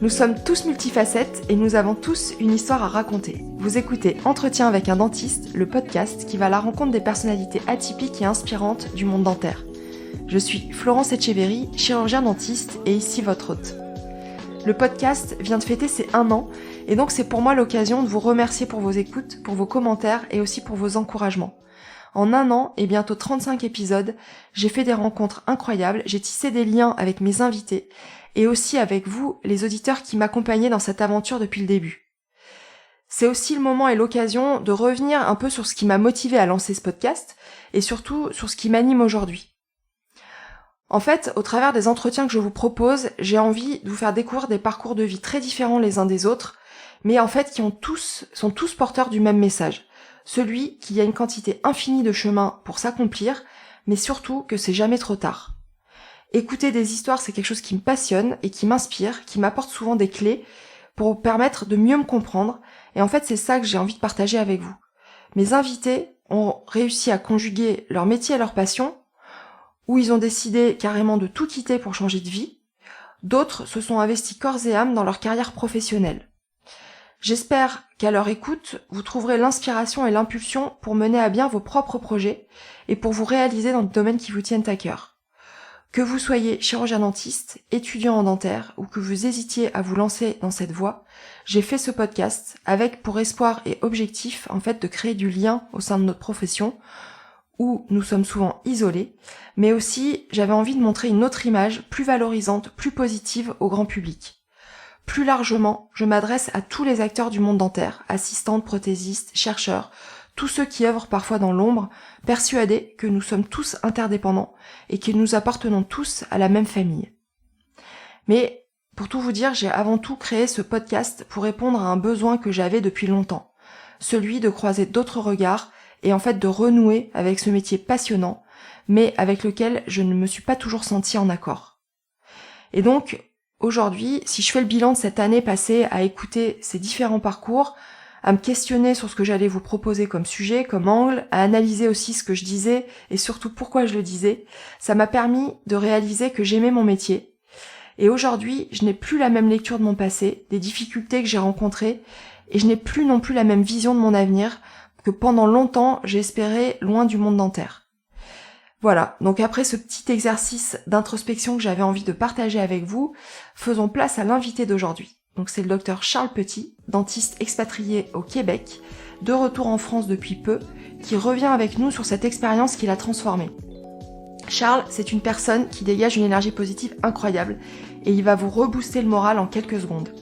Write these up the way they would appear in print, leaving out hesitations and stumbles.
Nous sommes tous multifacettes et nous avons tous une histoire à raconter. Vous écoutez Entretien avec un dentiste, le podcast qui va à la rencontre des personnalités atypiques et inspirantes du monde dentaire. Je suis Florence Etcheverry, chirurgien dentiste et ici votre hôte. Le podcast vient de fêter ses 1 an et donc c'est pour moi l'occasion de vous remercier pour vos écoutes, pour vos commentaires et aussi pour vos encouragements. En 1 an et bientôt 35 épisodes, j'ai fait des rencontres incroyables, j'ai tissé des liens avec mes invités et aussi avec vous, les auditeurs qui m'accompagnaient dans cette aventure depuis le début. C'est aussi le moment et l'occasion de revenir un peu sur ce qui m'a motivé à lancer ce podcast et surtout sur ce qui m'anime aujourd'hui. En fait, au travers des entretiens que je vous propose, j'ai envie de vous faire découvrir des parcours de vie très différents les uns des autres, mais en fait qui sont tous porteurs du même message. Celui qu'il y a une quantité infinie de chemins pour s'accomplir, mais surtout que c'est jamais trop tard. Écouter des histoires, c'est quelque chose qui me passionne et qui m'inspire, qui m'apporte souvent des clés pour me permettre de mieux me comprendre. Et en fait, c'est ça que j'ai envie de partager avec vous. Mes invités ont réussi à conjuguer leur métier et leur passion, ou ils ont décidé carrément de tout quitter pour changer de vie. D'autres se sont investis corps et âme dans leur carrière professionnelle. J'espère qu'à leur écoute, vous trouverez l'inspiration et l'impulsion pour mener à bien vos propres projets et pour vous réaliser dans le domaine qui vous tiennent à cœur. Que vous soyez chirurgien dentiste, étudiant en dentaire ou que vous hésitiez à vous lancer dans cette voie, j'ai fait ce podcast avec pour espoir et objectif en fait de créer du lien au sein de notre profession où nous sommes souvent isolés, mais aussi j'avais envie de montrer une autre image plus valorisante, plus positive au grand public. Plus largement, je m'adresse à tous les acteurs du monde dentaire, assistantes, prothésistes, chercheurs, tous ceux qui œuvrent parfois dans l'ombre, persuadés que nous sommes tous interdépendants et que nous appartenons tous à la même famille. Mais, pour tout vous dire, j'ai avant tout créé ce podcast pour répondre à un besoin que j'avais depuis longtemps, celui de croiser d'autres regards et en fait de renouer avec ce métier passionnant, mais avec lequel je ne me suis pas toujours sentie en accord. Et donc, aujourd'hui, si je fais le bilan de cette année passée à écouter ces différents parcours, à me questionner sur ce que j'allais vous proposer comme sujet, comme angle, à analyser aussi ce que je disais et surtout pourquoi je le disais, ça m'a permis de réaliser que j'aimais mon métier. Et aujourd'hui, je n'ai plus la même lecture de mon passé, des difficultés que j'ai rencontrées, et je n'ai plus non plus la même vision de mon avenir que pendant longtemps j'ai espéré loin du monde dentaire. Voilà, donc après ce petit exercice d'introspection que j'avais envie de partager avec vous, faisons place à l'invité d'aujourd'hui. Donc c'est le docteur Charles Petit, dentiste expatrié au Québec, de retour en France depuis peu, qui revient avec nous sur cette expérience qui l'a transformé. Charles, c'est une personne qui dégage une énergie positive incroyable et il va vous rebooster le moral en quelques secondes.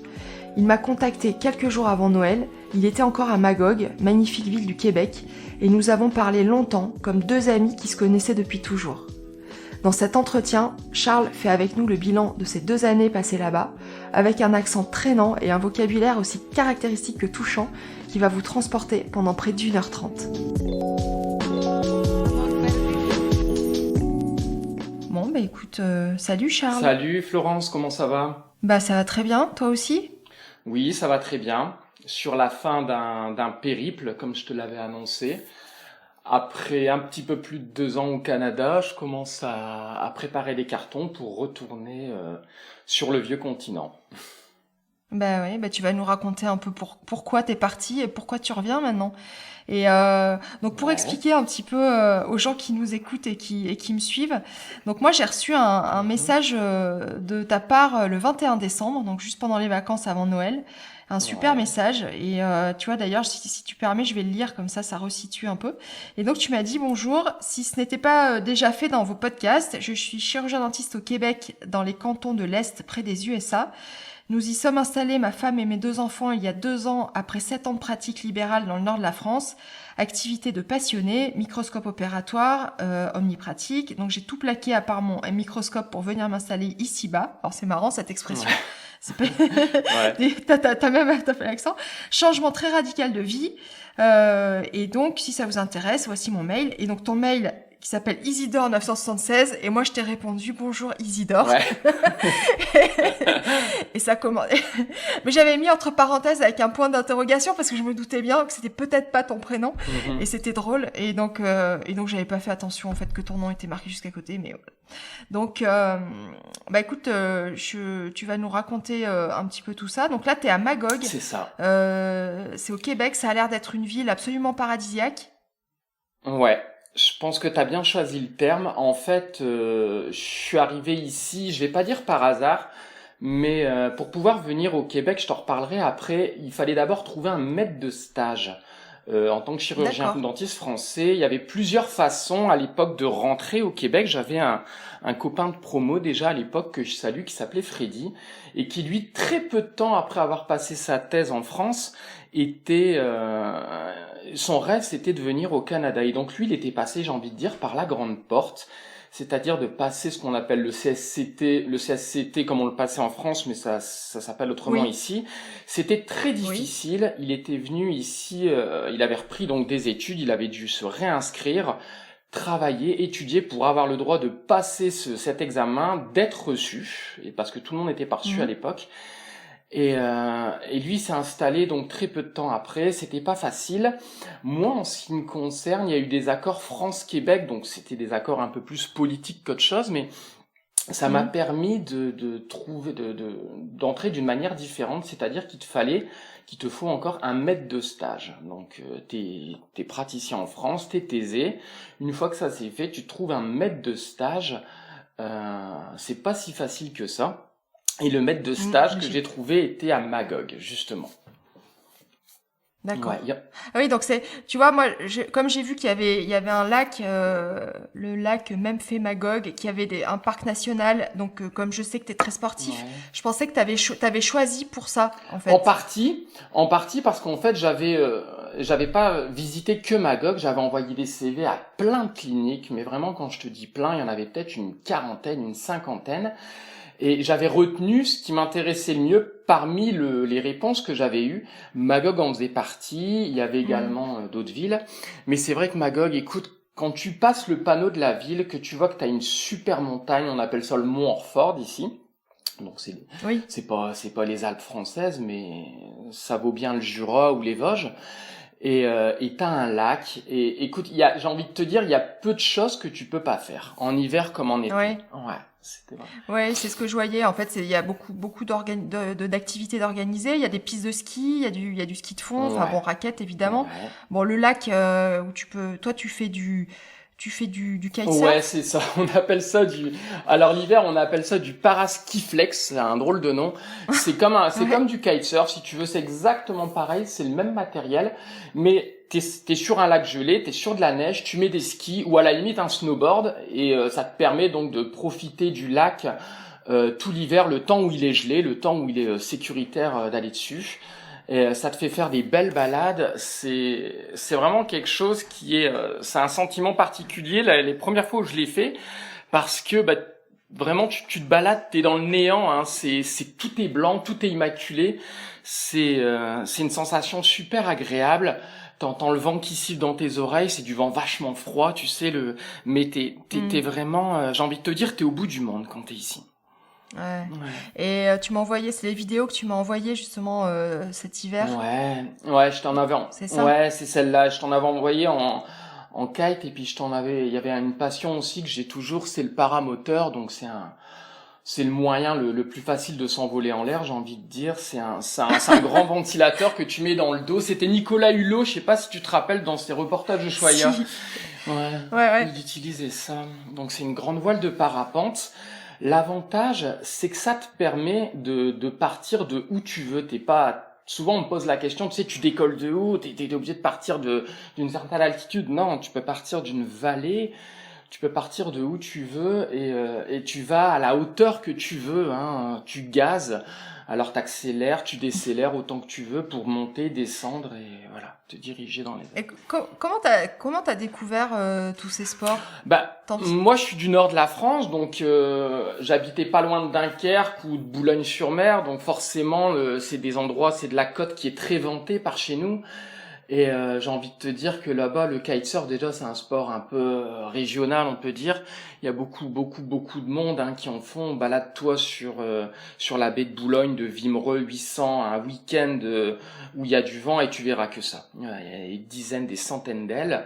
Il m'a contacté quelques jours avant Noël, il était encore à Magog, magnifique ville du Québec, et nous avons parlé longtemps comme 2 amis qui se connaissaient depuis toujours. Dans cet entretien, Charles fait avec nous le bilan de ces 2 années passées là-bas, avec un accent traînant et un vocabulaire aussi caractéristique que touchant, qui va vous transporter pendant près d'1h30. Bon, écoute, salut Charles. Salut Florence, comment ça va? Ça va très bien, toi aussi? Oui, ça va très bien. Sur la fin d'un périple, comme je te l'avais annoncé. Après un petit peu plus de 2 ans au Canada, je commence à préparer les cartons pour retourner sur le vieux continent. Oui, tu vas nous raconter un peu pourquoi t'es parti et pourquoi tu reviens maintenant. Et donc pour expliquer un petit peu aux gens qui nous écoutent et qui me suivent, donc moi j'ai reçu un message de ta part le 21 décembre, donc juste pendant les vacances avant Noël. Un super message et tu vois d'ailleurs si tu permets je vais le lire comme ça resitue un peu. Et donc tu m'as dit bonjour, si ce n'était pas déjà fait dans vos podcasts, je suis chirurgien dentiste au Québec dans les cantons de l'Est près des USA. Nous y sommes installés, ma femme et mes 2 enfants, il y a 2 ans, après 7 ans de pratique libérale dans le nord de la France. Activité de passionné, microscope opératoire, omnipratique. Donc j'ai tout plaqué à part mon microscope pour venir m'installer ici-bas. Alors c'est marrant cette expression. Ouais. T'as fait l'accent. Changement très radical de vie. Et donc si ça vous intéresse, voici mon mail. Et donc ton mail, qui s'appelle Isidore 976 et moi je t'ai répondu bonjour Isidore. Ouais. Et ça commence. Mais j'avais mis entre parenthèses avec un point d'interrogation parce que je me doutais bien que c'était peut-être pas ton prénom et c'était drôle et donc j'avais pas fait attention en fait que ton nom était marqué juste à côté mais voilà. Donc bah écoute tu vas nous raconter un petit peu tout ça. Donc là t'es à Magog. C'est ça. C'est au Québec, ça a l'air d'être une ville absolument paradisiaque. Ouais. Je pense que tu as bien choisi le terme. En fait, je suis arrivé ici, je vais pas dire par hasard, mais pour pouvoir venir au Québec, je t'en reparlerai après, il fallait d'abord trouver un maître de stage. En tant que chirurgien dentiste français, il y avait plusieurs façons à l'époque de rentrer au Québec. J'avais un copain de promo déjà à l'époque que je salue, qui s'appelait Freddy, et qui lui, très peu de temps après avoir passé sa thèse en France, son rêve c'était de venir au Canada. Et donc lui, il était passé, j'ai envie de dire, par la grande porte, c'est-à-dire de passer ce qu'on appelle le CSCT comme on le passait en France, mais ça s'appelle autrement ici. C'était très difficile. Il était venu ici, il avait repris donc des études, il avait dû se réinscrire, travailler, étudier pour avoir le droit de passer cet examen, d'être reçu, et parce que tout le monde n'était pas reçu à l'époque. Et lui s'est installé donc très peu de temps après. C'était pas facile. Moi, en ce qui me concerne, il y a eu des accords France-Québec, donc c'était des accords un peu plus politiques qu'autre chose, mais ça m'a permis d'entrer d'une manière différente, c'est-à-dire qu'il te faut encore un maître de stage. Donc t'es praticien en France, t'es thésé. Une fois que ça s'est fait, tu trouves un maître de stage. C'est pas si facile que ça. Et le maître de stage que j'ai trouvé était à Magog, justement. D'accord. Ouais, Ah oui, donc tu vois, moi, comme j'ai vu qu'il y avait un lac, le lac Memphremagog, qui avait un parc national. Donc, comme je sais que t'es très sportif, je pensais que t'avais choisi pour ça, en fait. En partie parce qu'en fait, j'avais pas visité que Magog, j'avais envoyé des CV à plein de cliniques, mais vraiment, quand je te dis plein, il y en avait peut-être une quarantaine, une cinquantaine. Et j'avais retenu ce qui m'intéressait le mieux parmi les réponses que j'avais eues. Magog en faisait partie, il y avait également d'autres villes. Mais c'est vrai que Magog, écoute, quand tu passes le panneau de la ville, que tu vois que tu as une super montagne, on appelle ça le Mont Orford ici. Donc c'est pas les Alpes françaises, mais ça vaut bien le Jura ou les Vosges. Et t'as un lac. Et écoute, j'ai envie de te dire, il y a peu de choses que tu peux pas faire en hiver comme en été. Ouais. C'était vrai. Ouais, c'est ce que je voyais. En fait, il y a beaucoup d'activités d'organiser. Il y a des pistes de ski, il y a du ski de fond. Enfin bon, raquettes évidemment. Ouais. Bon, le lac où toi tu fais du kitesurf. Ouais, c'est ça. On appelle ça alors l'hiver, on appelle ça du paraskiflex. C'est un drôle de nom. C'est comme du kitesurf. Si tu veux, c'est exactement pareil. C'est le même matériel. Mais t'es sur un lac gelé, t'es sur de la neige, tu mets des skis ou à la limite un snowboard et ça te permet donc de profiter du lac tout l'hiver, le temps où il est gelé, le temps où il est sécuritaire d'aller dessus. Et ça te fait faire des belles balades. C'est vraiment quelque chose c'est un sentiment particulier. Les premières fois où je l'ai fait, parce que vraiment tu te balades, t'es dans le néant. Hein, tout est blanc, tout est immaculé. C'est une sensation super agréable. T'entends le vent qui siffle dans tes oreilles, c'est du vent vachement froid, tu sais mais t'es vraiment, j'ai envie de te dire, t'es au bout du monde quand t'es ici. Ouais. Et tu m'as envoyé, c'est les vidéos que tu m'as envoyées justement cet hiver. Ouais, je t'en avais. C'est ça. Ouais, c'est celle-là. Je t'en avais envoyé en kite et puis il y avait une passion aussi que j'ai toujours, c'est le paramoteur. Donc c'est le moyen le plus facile de s'envoler en l'air, j'ai envie de dire. C'est un grand ventilateur que tu mets dans le dos. C'était Nicolas Hulot, je sais pas si tu te rappelles dans ses reportages de Choya. Si. Ouais. Il utilisait ça. Donc c'est une grande voile de parapente. L'avantage, c'est que ça te permet de partir de où tu veux. Souvent on me pose la question, tu sais, tu décolles de où? T'es obligé de partir d'une certaine altitude. Non, tu peux partir d'une vallée. Tu peux partir de où tu veux et tu vas à la hauteur que tu veux. Hein. Tu gazes, alors t'accélères, tu décélères autant que tu veux pour monter, descendre et voilà, te diriger dans les airs. Et comment t'as découvert tous ces sports? Moi je suis du nord de la France, donc j'habitais pas loin de Dunkerque ou de Boulogne-sur-Mer, donc forcément c'est des endroits, c'est de la côte qui est très vantée par chez nous. Et j'ai envie de te dire que là-bas, le kitesurf, déjà, c'est un sport un peu régional, on peut dire. Il y a beaucoup de monde qui en font. Balade-toi sur la baie de Boulogne, de Wimereux 800, un week-end où il y a du vent et tu verras que ça. Il y a des dizaines, des centaines d'ailes.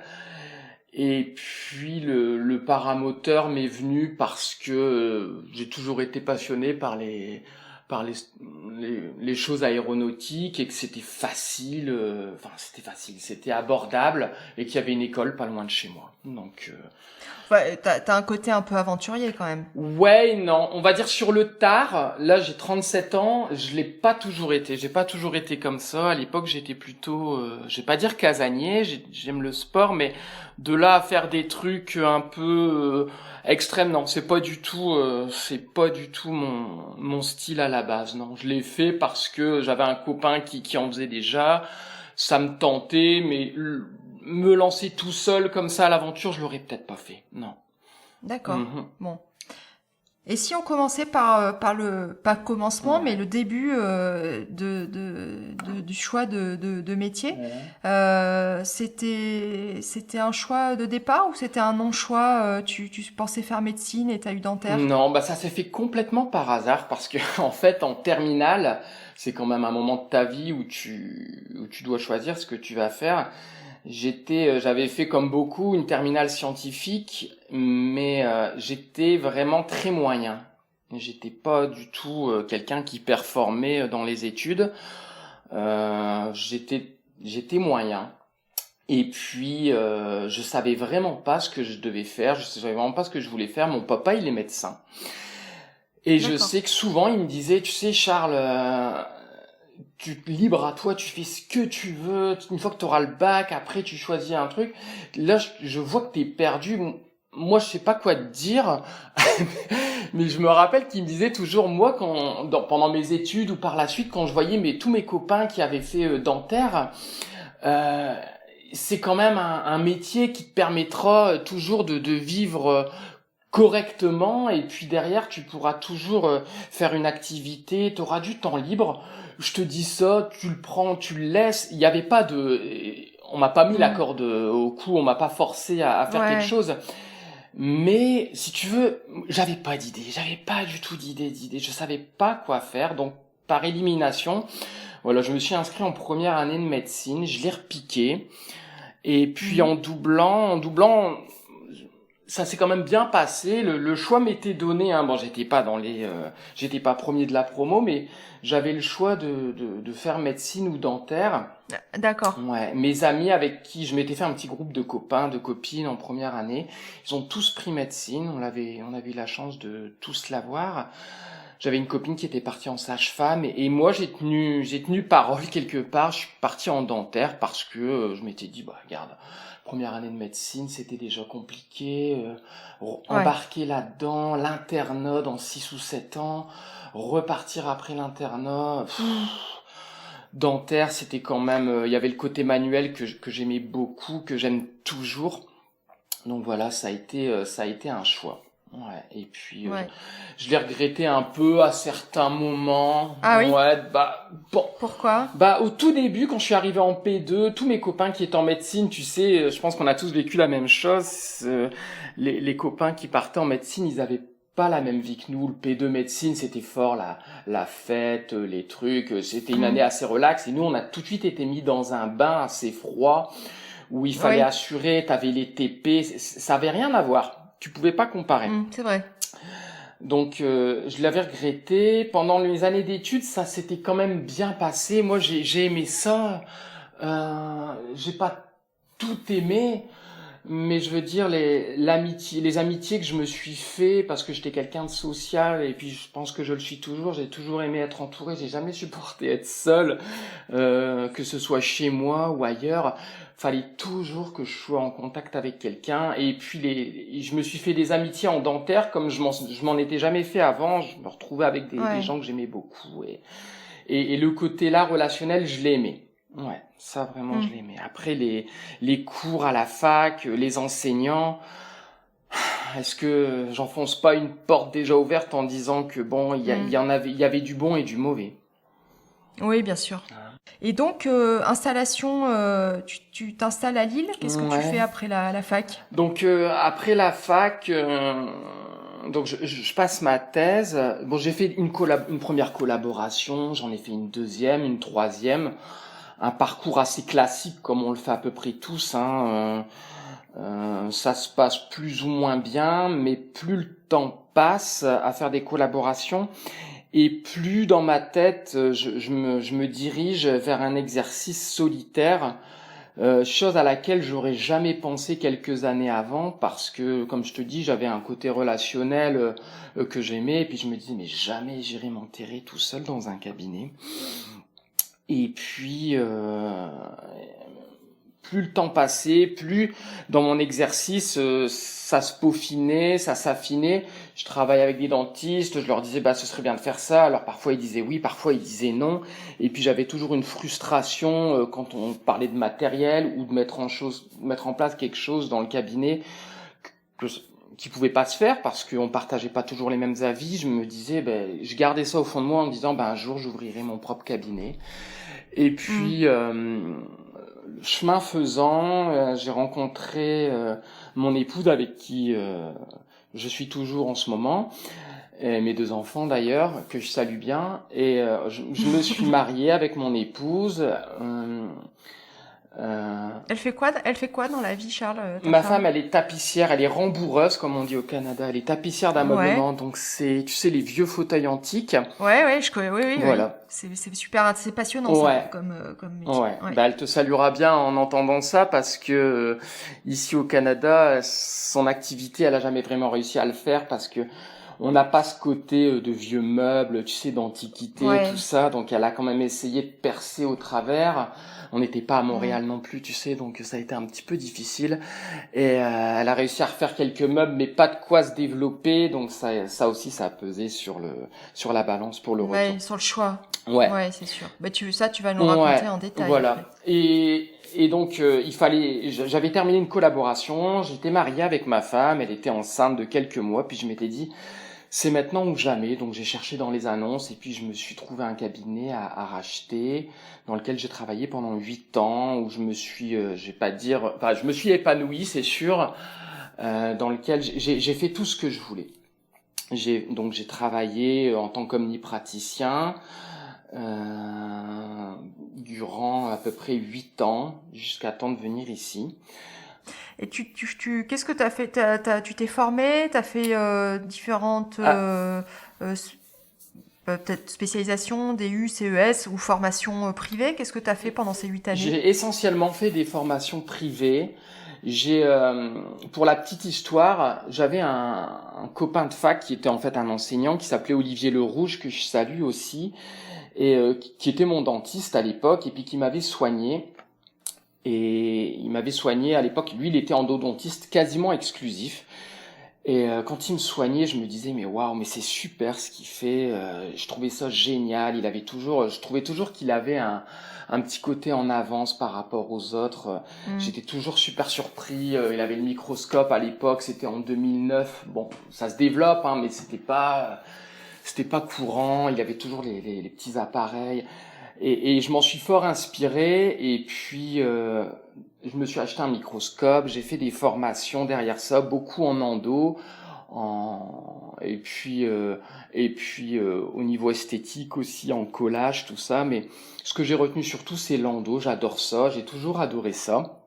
Et puis le paramoteur m'est venu parce que j'ai toujours été passionné par les choses aéronautiques et que c'était facile, c'était abordable et qu'il y avait une école pas loin de chez moi. Donc Ouais, t'as un côté un peu aventurier quand même. ouais, non, on va dire sur le tard. Là, j'ai 37 ans, je l'ai pas toujours été. J'ai pas toujours été comme ça. À l'époque, j'étais plutôt, je vais pas dire casanier. J'aime le sport, mais de là à faire des trucs un peu extrêmes, non, c'est pas du tout, mon style à la base. Non, je l'ai fait parce que j'avais un copain qui en faisait déjà. Ça me tentait, mais me lancer tout seul comme ça à l'aventure, je l'aurais peut-être pas fait. Non. D'accord. Mhm. Bon. Et si on commençait par le pas le commencement, Ouais. mais le début du choix de métier, c'était un choix de départ ou c'était un non-choix? Tu pensais faire médecine et t'as eu dentaire? Non, bah ça s'est fait complètement par hasard parce que en fait en terminale, c'est quand même un moment de ta vie où tu dois choisir ce que tu vas faire. J'avais fait comme beaucoup une terminale scientifique, mais j'étais vraiment très moyen. J'étais pas du tout quelqu'un qui performait dans les études. J'étais moyen. Et puis je savais vraiment pas ce que je devais faire. Je savais vraiment pas ce que je voulais faire. Mon papa, il est médecin. Et je D'accord. sais que souvent il me disait, tu sais Charles, libre à toi, tu fais ce que tu veux. Une fois que tu auras le bac, après tu choisis un truc. Là, je vois que t'es perdu. Moi, je sais pas quoi te dire, mais je me rappelle qu'il me disait toujours, moi, pendant mes études ou par la suite, quand je voyais tous mes copains qui avaient fait dentaire, euh, c'est quand même un métier qui te permettra toujours de vivre correctement et puis derrière tu pourras toujours faire une activité, tu auras du temps libre. Je te dis ça, tu le prends, tu le laisses. Il y avait pas on m'a pas mis la Mm. corde au cou, on m'a pas forcé à faire quelque Ouais. chose. Mais si tu veux, j'avais pas d'idée, j'avais pas du tout d'idée, je savais pas quoi faire. Donc par élimination, voilà, je me suis inscrit en première année de médecine, je l'ai repiqué. Et puis Mhm. en doublant, ça s'est quand même bien passé. Le choix m'était donné. Bon, j'étais pas premier de la promo, mais j'avais le choix de faire médecine ou dentaire. D'accord. Ouais, mes amis avec qui je m'étais fait un petit groupe de copains, de copines en première année, ils ont tous pris médecine. On avait eu la chance de tous l'avoir. J'avais une copine qui était partie en sage-femme et moi j'ai tenu parole quelque part. Je suis parti en dentaire parce que je m'étais dit bah regarde, première année de médecine c'était déjà compliqué, Ouais. embarquer là-dedans, l'internat dans 6 ou 7 ans, repartir après l'internat. Mm. Dentaire c'était quand même, il y avait le côté manuel que j'aimais beaucoup, que j'aime toujours. Donc voilà, ça a été un choix. Ouais, et puis Ouais. je l'ai regretté un peu à certains moments. Ah oui? Ouais, bah bon. Pourquoi? Bah au tout début quand je suis arrivé en P2, tous mes copains qui étaient en médecine, tu sais, je pense qu'on a tous vécu la même chose. Les copains qui partaient en médecine, ils avaient pas la même vie que nous. Le P2 médecine, c'était fort la fête, les trucs, c'était une année Mm. assez relaxe et nous on a tout de suite été mis dans un bain assez froid où il fallait Oui. assurer, t'avais les TP, ça avait rien à voir. Tu pouvais pas comparer. Mm, c'est vrai. Donc je l'avais regretté. Pendant les années d'études, ça s'était quand même bien passé. Moi, j'ai aimé ça. J'ai pas tout aimé, mais je veux dire les amitiés que je me suis fait parce que j'étais quelqu'un de social et puis je pense que je le suis toujours. J'ai toujours aimé être entouré. J'ai jamais supporté être seul, que ce soit chez moi ou ailleurs. Fallait toujours que je sois en contact avec quelqu'un et puis je me suis fait des amitiés en dentaire comme je m'en étais jamais fait avant. Je me retrouvais avec des Ouais. gens que j'aimais beaucoup et le côté là relationnel, je l'aimais. Ouais, ça vraiment je Mm. l'aimais. Après les cours à la fac, les enseignants, est-ce que j'enfonce pas une porte déjà ouverte en disant que bon, il Mm. y avait du bon et du mauvais. Oui, bien sûr. Et donc, installation, tu t'installes à Lille. Qu'est-ce que tu fais Ouais. après la fac? Donc après la fac, donc je passe ma thèse. Bon, j'ai fait une première collaboration, j'en ai fait une deuxième, une troisième. Un parcours assez classique comme on le fait à peu près tous, hein. Ça se passe plus ou moins bien, mais plus le temps passe à faire des collaborations et plus dans ma tête je me dirige vers un exercice solitaire, chose à laquelle j'aurais jamais pensé quelques années avant parce que, comme je te dis, j'avais un côté relationnel que j'aimais et puis je me disais mais jamais j'irai m'enterrer tout seul dans un cabinet. Et puis, plus le temps passait, plus dans mon exercice, ça se peaufinait, ça s'affinait. Je travaillais avec des dentistes, je leur disais bah ce serait bien de faire ça. Alors parfois ils disaient oui, parfois ils disaient non. Et puis j'avais toujours une frustration quand on parlait de matériel ou de mettre en place quelque chose dans le cabinet que, qui pouvait pas se faire parce qu'on partageait pas toujours les mêmes avis. Je me disais, ben, je gardais ça au fond de moi en me disant, ben un jour j'ouvrirai mon propre cabinet. Et puis, chemin faisant, j'ai rencontré mon épouse avec qui je suis toujours en ce moment, et mes deux enfants d'ailleurs, que je salue bien. Et je me suis marié avec mon épouse. Elle fait quoi dans la vie, Charles, ta Ma femme? femme, elle est tapissière, elle est rembourreuse, comme on dit au Canada. Elle est tapissière Ouais. d'ameublement, donc c'est, tu sais, les vieux fauteuils antiques. Ouais, je connais. Oui, oui, oui. Voilà. C'est super, c'est passionnant ça, Ouais. comme métier. Ouais, Ouais. bah elle te saluera bien en entendant ça parce que ici au Canada, son activité, elle a jamais vraiment réussi à le faire parce que on n'a pas ce côté de vieux meubles, tu sais, d'antiquité, tout Ouais. ça. Donc elle a quand même essayé de percer au travers. On n'était pas à Mm. Montréal non plus, tu sais, donc ça a été un petit peu difficile. Et elle a réussi à refaire quelques meubles, mais pas de quoi se développer. Donc ça aussi, ça a pesé sur la balance pour le retour. Ouais, sur le choix. Ouais. Ouais, c'est sûr. Bah, ça, tu vas nous Ouais, raconter en détail après. voilà. Et donc j'avais terminé une collaboration, j'étais marié avec ma femme, elle était enceinte de quelques mois, puis je m'étais dit c'est maintenant ou jamais. Donc j'ai cherché dans les annonces et puis je me suis trouvé un cabinet à racheter dans lequel j'ai travaillé pendant 8 ans où je me suis, je vais pas dire, enfin je me suis épanoui, c'est sûr, dans lequel j'ai fait tout ce que je voulais. J'ai travaillé en tant qu'omnipraticien durant à peu près 8 ans, jusqu'à temps de venir ici. Et qu'est-ce que tu as fait? Tu t'es formé, tu as fait différentes Ah, peut-être spécialisations, DU, CES ou formations privées. Qu'est-ce que tu as fait pendant ces 8 années? j'ai essentiellement fait des formations privées. Pour la petite histoire, j'avais un copain de fac qui était en fait un enseignant qui s'appelait Olivier Le Rouge, que je salue aussi, et qui était mon dentiste à l'époque, et puis qui m'avait soigné. Et il m'avait soigné à l'époque, lui il était endodontiste quasiment exclusif. Et quand il me soignait, je me disais mais waouh, mais c'est super ce qu'il fait. Je trouvais ça génial. Je trouvais toujours qu'il avait un petit côté en avance par rapport aux autres. Mm. J'étais toujours super surpris. Il avait le microscope à l'époque, c'était en 2009. Bon, ça se développe, hein, mais c'était pas courant. Il avait toujours les petits appareils. Et je m'en suis fort inspiré. Et puis je me suis acheté un microscope, j'ai fait des formations derrière ça, beaucoup en endo, et puis au niveau esthétique aussi, en collage, tout ça. Mais ce que j'ai retenu surtout, c'est l'endo. J'adore ça, j'ai toujours adoré ça.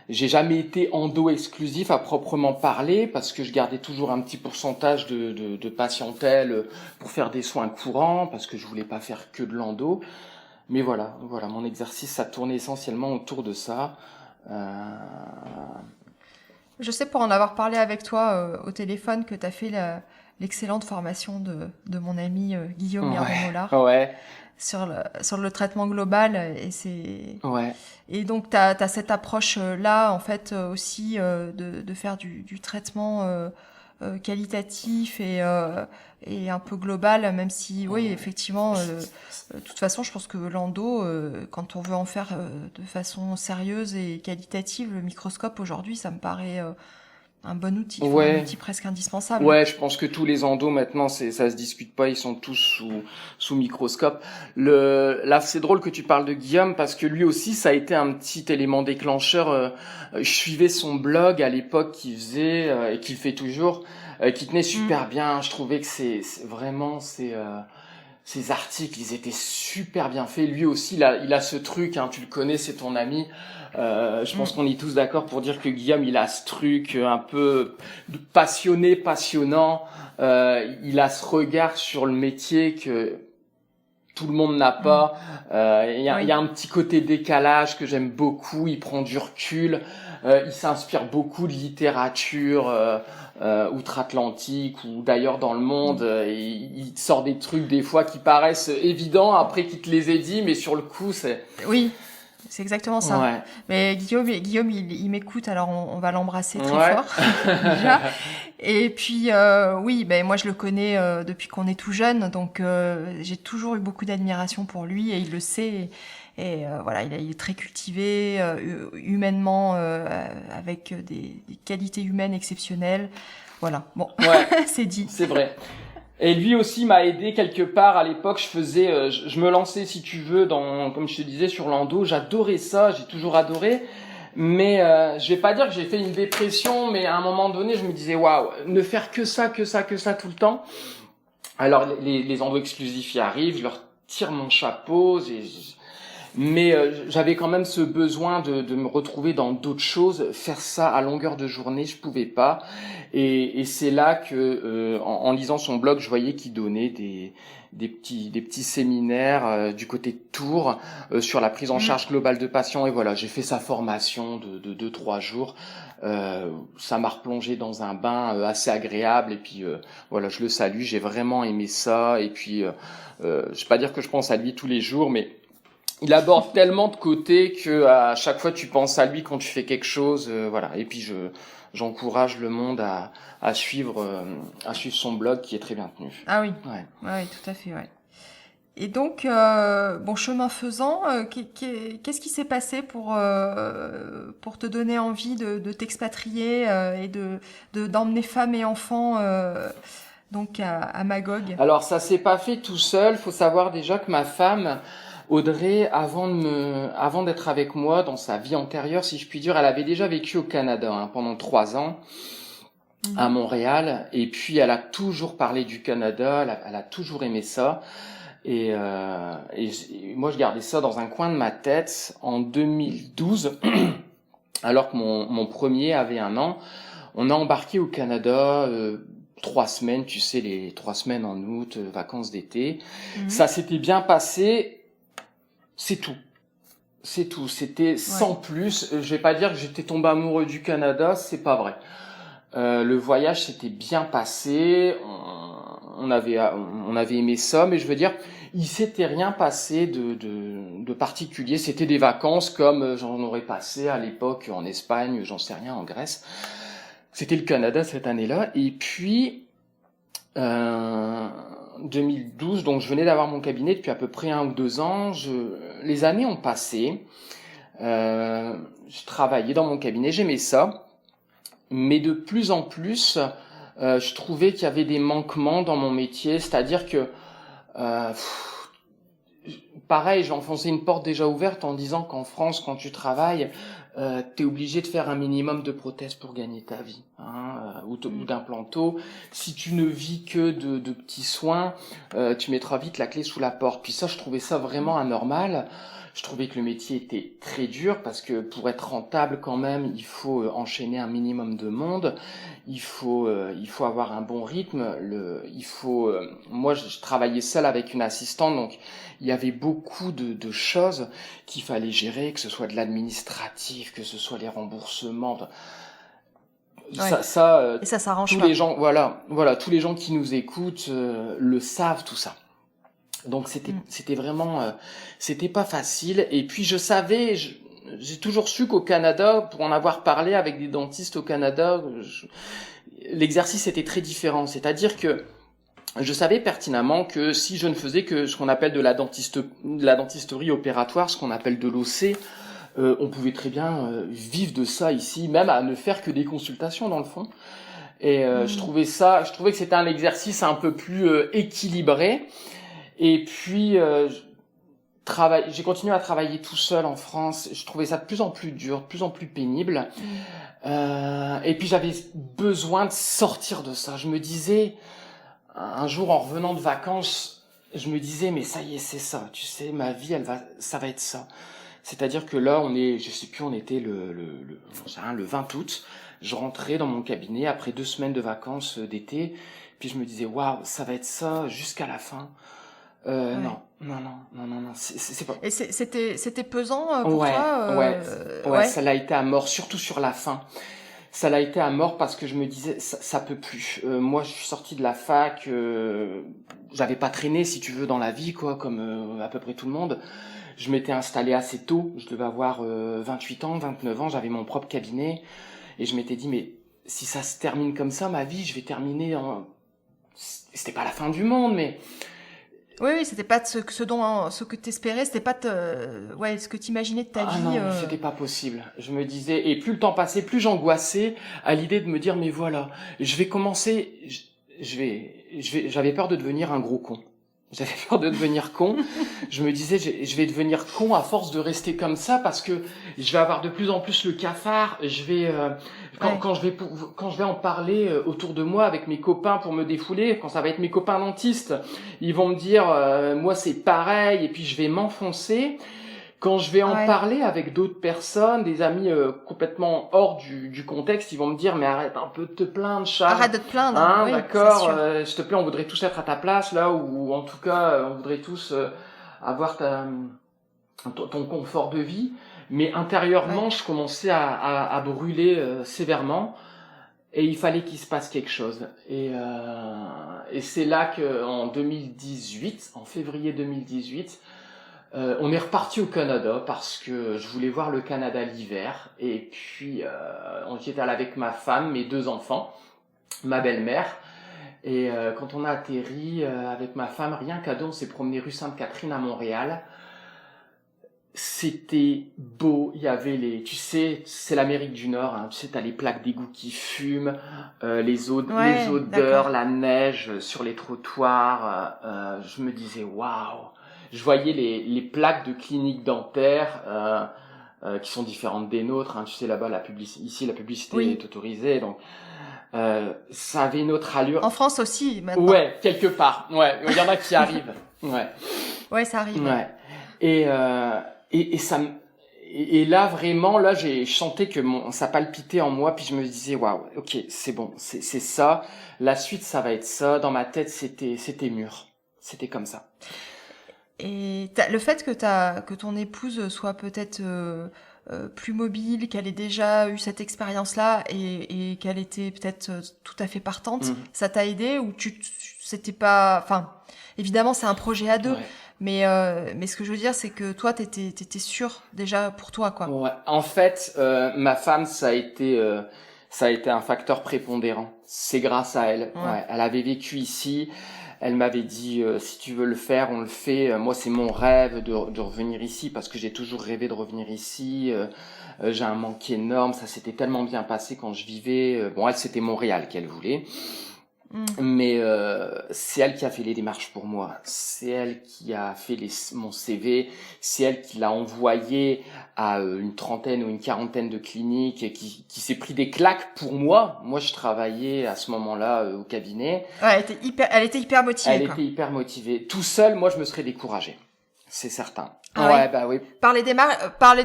J'ai jamais été endo exclusif à proprement parler parce que je gardais toujours un petit pourcentage de patientèle pour faire des soins courants parce que je voulais pas faire que de l'endo. Mais voilà, mon exercice, ça tournait essentiellement autour de ça. Euh, Je sais pour en avoir parlé avec toi au téléphone que tu as fait l'excellente formation de mon ami Guillaume ouais, Yardon-Mollard ouais, sur le traitement global. ouais, Et donc, tu as cette approche-là, en fait, aussi de faire du traitement qualitatif et un peu global, même si, oui, effectivement, de toute façon, je pense que l'endo, quand on veut en faire de façon sérieuse et qualitative, le microscope, aujourd'hui, ça me paraît un bon outil, Ouais. un outil presque indispensable. Ouais, je pense que tous les endos maintenant, ça se discute pas, ils sont tous sous microscope. Là, c'est drôle que tu parles de Guillaume parce que lui aussi, ça a été un petit élément déclencheur. Je suivais son blog à l'époque qu'il faisait et qu'il fait toujours, qui tenait super bien. Je trouvais que c'est vraiment ces articles, ils étaient super bien faits. Lui aussi, il a ce truc, hein, tu le connais, c'est ton ami. Je pense qu'on est tous d'accord pour dire que Guillaume, il a ce truc un peu passionnant. Il a ce regard sur le métier que tout le monde n'a pas. Il y a un petit côté décalage que j'aime beaucoup. Il prend du recul. Il s'inspire beaucoup de littérature outre-Atlantique ou d'ailleurs dans le monde. Il sort des trucs des fois qui paraissent évidents après qu'il te les ait dit, mais sur le coup, c'est... Oui, c'est exactement ça. Ouais. Mais Guillaume, il m'écoute, alors on va l'embrasser très fort déjà. Et puis oui, ben moi je le connais depuis qu'on est tout jeune, donc j'ai toujours eu beaucoup d'admiration pour lui et il le sait. Et voilà, il est très cultivé, humainement, avec des qualités humaines exceptionnelles. Voilà, bon, c'est dit. C'est vrai. Et lui aussi m'a aidé quelque part à l'époque. Je me lançais, si tu veux, comme je te disais, sur l'endo. J'adorais ça, j'ai toujours adoré. Mais je vais pas dire que j'ai fait une dépression, mais à un moment donné, je me disais waouh, ne faire que ça tout le temps. Alors les endos exclusifs y arrivent, je leur tire mon chapeau. Mais j'avais quand même ce besoin de me retrouver dans d'autres choses. Faire ça à longueur de journée, je pouvais pas. Et c'est là que, en lisant son blog, je voyais qu'il donnait des petits séminaires du côté de Tours sur la prise en charge globale de patients. Et voilà, j'ai fait sa formation de 2-3 jours. Ça m'a replongé dans un bain assez agréable. Et puis voilà, je le salue. J'ai vraiment aimé ça. Et puis, je vais pas dire que je pense à lui tous les jours, mais il aborde tellement de côtés que à chaque fois tu penses à lui quand tu fais quelque chose, voilà. Et puis j'encourage le monde à suivre son blog qui est très bien tenu. Ah oui. Ouais, tout à fait, ouais. Et donc bon, chemin faisant, qu'est-ce qui s'est passé pour te donner envie de t'expatrier et d'emmener femmes et enfants donc à Magog? Alors ça s'est pas fait tout seul. Faut savoir déjà que ma femme Audrey, avant d'être avec moi dans sa vie antérieure, si je puis dire, elle avait déjà vécu au Canada pendant 3 ans à Montréal, et puis elle a toujours parlé du Canada, elle a toujours aimé ça, et moi je gardais ça dans un coin de ma tête. En 2012, alors que mon premier avait 1 an, on a embarqué au Canada. 3 semaines, tu sais, les 3 semaines en août, vacances d'été. Ça s'était bien passé. C'est tout. C'était sans plus. Je vais pas dire que j'étais tombé amoureux du Canada, c'est pas vrai. Le voyage s'était bien passé. On avait aimé ça, mais je veux dire, il s'était rien passé de particulier. C'était des vacances comme j'en aurais passé à l'époque en Espagne, j'en sais rien, en Grèce. C'était le Canada cette année-là. Et puis 2012, donc je venais d'avoir mon cabinet depuis à peu près 1 ou 2 ans. Les années ont passé. Je travaillais dans mon cabinet, j'aimais ça, mais de plus en plus, je trouvais qu'il y avait des manquements dans mon métier, c'est-à-dire que pareil, j'enfonçais une porte déjà ouverte en disant qu'en France, quand tu travailles, t'es obligé de faire un minimum de prothèses pour gagner ta vie, ou d'implanto. Si tu ne vis que de petits soins, tu mettras vite la clé sous la porte. Puis ça, je trouvais ça vraiment anormal. Je trouvais que le métier était très dur parce que pour être rentable quand même, il faut enchaîner un minimum de monde. Il faut avoir un bon rythme. Moi, je travaillais seul avec une assistante, donc il y avait beaucoup de choses qu'il fallait gérer, que ce soit de l'administratif, que ce soit les remboursements. Ouais. Et ça s'arrange tous pas. Les gens, voilà, tous les gens qui nous écoutent le savent, tout ça. Donc c'était vraiment, c'était pas facile. Et puis je savais, j'ai toujours su qu'au Canada, pour en avoir parlé avec des dentistes au Canada, l'exercice était très différent. C'est-à-dire que je savais pertinemment que si je ne faisais que ce qu'on appelle de la dentisterie opératoire, ce qu'on appelle de l'OC, On pouvait très bien vivre de ça ici, même à ne faire que des consultations dans le fond. Et je trouvais que c'était un exercice un peu plus équilibré. Et puis j'ai continué à travailler tout seul en France. Je trouvais ça de plus en plus dur, de plus en plus pénible. Et puis j'avais besoin de sortir de ça. Je me disais, un jour en revenant de vacances, je me disais, mais ça y est, c'est ça. Tu sais, ma vie, ça va être ça. C'est-à-dire que là, je sais plus, on était le 20 août. Je rentrais dans mon cabinet après 2 semaines de vacances d'été. Puis je me disais, waouh, ça va être ça jusqu'à la fin. Ouais. Non. C'est pas. Et c'était pesant pour Ouais, toi ouais, ça l'a été à mort, surtout sur la fin. Ça l'a été à mort parce que je me disais, ça peut plus. Moi, je suis sorti de la fac, j'avais pas traîné, si tu veux, dans la vie, quoi, comme à peu près tout le monde. Je m'étais installé assez tôt, je devais avoir 28 ans, 29 ans, j'avais mon propre cabinet, et je m'étais dit, mais si ça se termine comme ça, ma vie, je vais terminer C'était pas la fin du monde, mais... Oui, c'était pas ce que t'espérais, c'était pas ce que t'imaginais de ta vie. Non, c'était pas possible. Je me disais, et plus le temps passait, plus j'angoissais à l'idée de me dire, mais voilà, je vais commencer, j'avais peur de devenir un gros con. J'avais peur de devenir con. Je me disais, je vais devenir con à force de rester comme ça parce que je vais avoir de plus en plus le cafard. Quand je vais en parler autour de moi avec mes copains pour me défouler, quand ça va être mes copains dentistes, ils vont me dire, moi c'est pareil, et puis je vais m'enfoncer. Quand je vais en parler avec d'autres personnes, des amis complètement hors du contexte, ils vont me dire, mais arrête un peu de te plaindre, Charles. Arrête de te plaindre. Hein, oui, d'accord, s'il te plaît, on voudrait tous être à ta place, là, ou en tout cas, on voudrait tous avoir ton confort de vie. Mais intérieurement, je commençais à brûler sévèrement. Et il fallait qu'il se passe quelque chose. Et c'est là que, en février 2018, on est reparti au Canada parce que je voulais voir le Canada l'hiver. Et puis, j'étais allé avec ma femme, mes 2 enfants, ma belle-mère. Et quand on a atterri avec ma femme, rien qu'à deux, on s'est promené rue Sainte-Catherine à Montréal. C'était beau, il y avait tu sais, c'est l'Amérique du Nord, hein, tu sais, t'as les plaques d'égout qui fument, les odeurs, d'accord. La neige sur les trottoirs, je me disais waouh. Je voyais les plaques de cliniques dentaires qui sont différentes des nôtres, hein, tu sais, là-bas ici la publicité est autorisée, donc ça avait une autre allure. En France aussi maintenant. Ouais, quelque part. Ouais, il y en a qui arrivent. Ouais. Ouais, ça arrive. Ouais. Et là vraiment, là je sentais que ça palpitait en moi, puis je me disais waouh, ok, c'est bon, c'est ça. La suite, ça va être ça. Dans ma tête, c'était mûr. C'était comme ça. Et le fait que ton épouse soit peut-être plus mobile, qu'elle ait déjà eu cette expérience-là et qu'elle était peut-être tout à fait partante, ça t'a aidé ou c'était pas, enfin, évidemment c'est un projet à deux, mais ce que je veux dire c'est que toi t'étais sûr déjà pour toi, quoi. Ouais. En fait, ma femme, ça a été un facteur prépondérant. C'est grâce à elle. Ouais. Elle avait vécu ici. Elle m'avait dit, si tu veux le faire, on le fait. Moi, c'est mon rêve de revenir ici parce que j'ai toujours rêvé de revenir ici. J'ai un manque énorme. Ça s'était tellement bien passé quand je vivais. Bon, elle, c'était Montréal qu'elle voulait. Mais c'est elle qui a fait les démarches pour moi. C'est elle qui a fait mon CV. C'est elle qui l'a envoyé à une trentaine ou une quarantaine de cliniques et qui s'est pris des claques pour moi. Moi, je travaillais à ce moment-là au cabinet. Ouais, elle était hyper motivée. Elle était hyper motivée. Tout seul, moi, je me serais découragé. C'est certain. Bah oui. Par les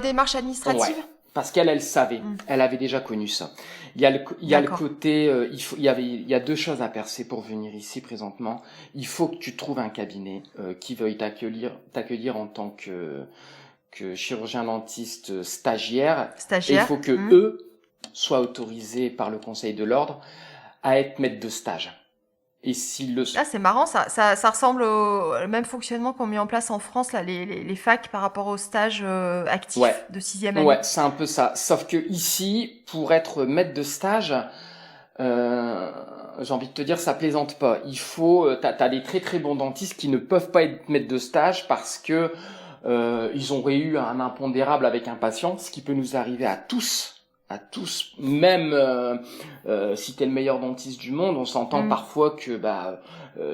démarches administratives. Ouais. Parce qu'elle savait, elle avait déjà connu ça. Il y a le côté, il y a 2 choses à percer pour venir ici présentement. Il faut que tu trouves un cabinet qui veuille t'accueillir en tant que chirurgien dentiste stagiaire. Et il faut que eux soient autorisés par le Conseil de l'ordre à être maître de stage. Et c'est marrant, ça ressemble au même fonctionnement qu'ont mis en place en France là, les facs par rapport aux stages actifs de 6e année. Ouais, c'est un peu ça. Sauf que ici, pour être maître de stage, j'ai envie de te dire, ça plaisante pas. T'as des très très bons dentistes qui ne peuvent pas être maîtres de stage parce que Ils auraient eu un impondérable avec un patient, ce qui peut nous arriver à tous, même si t'es le meilleur dentiste du monde, on s'entend parfois que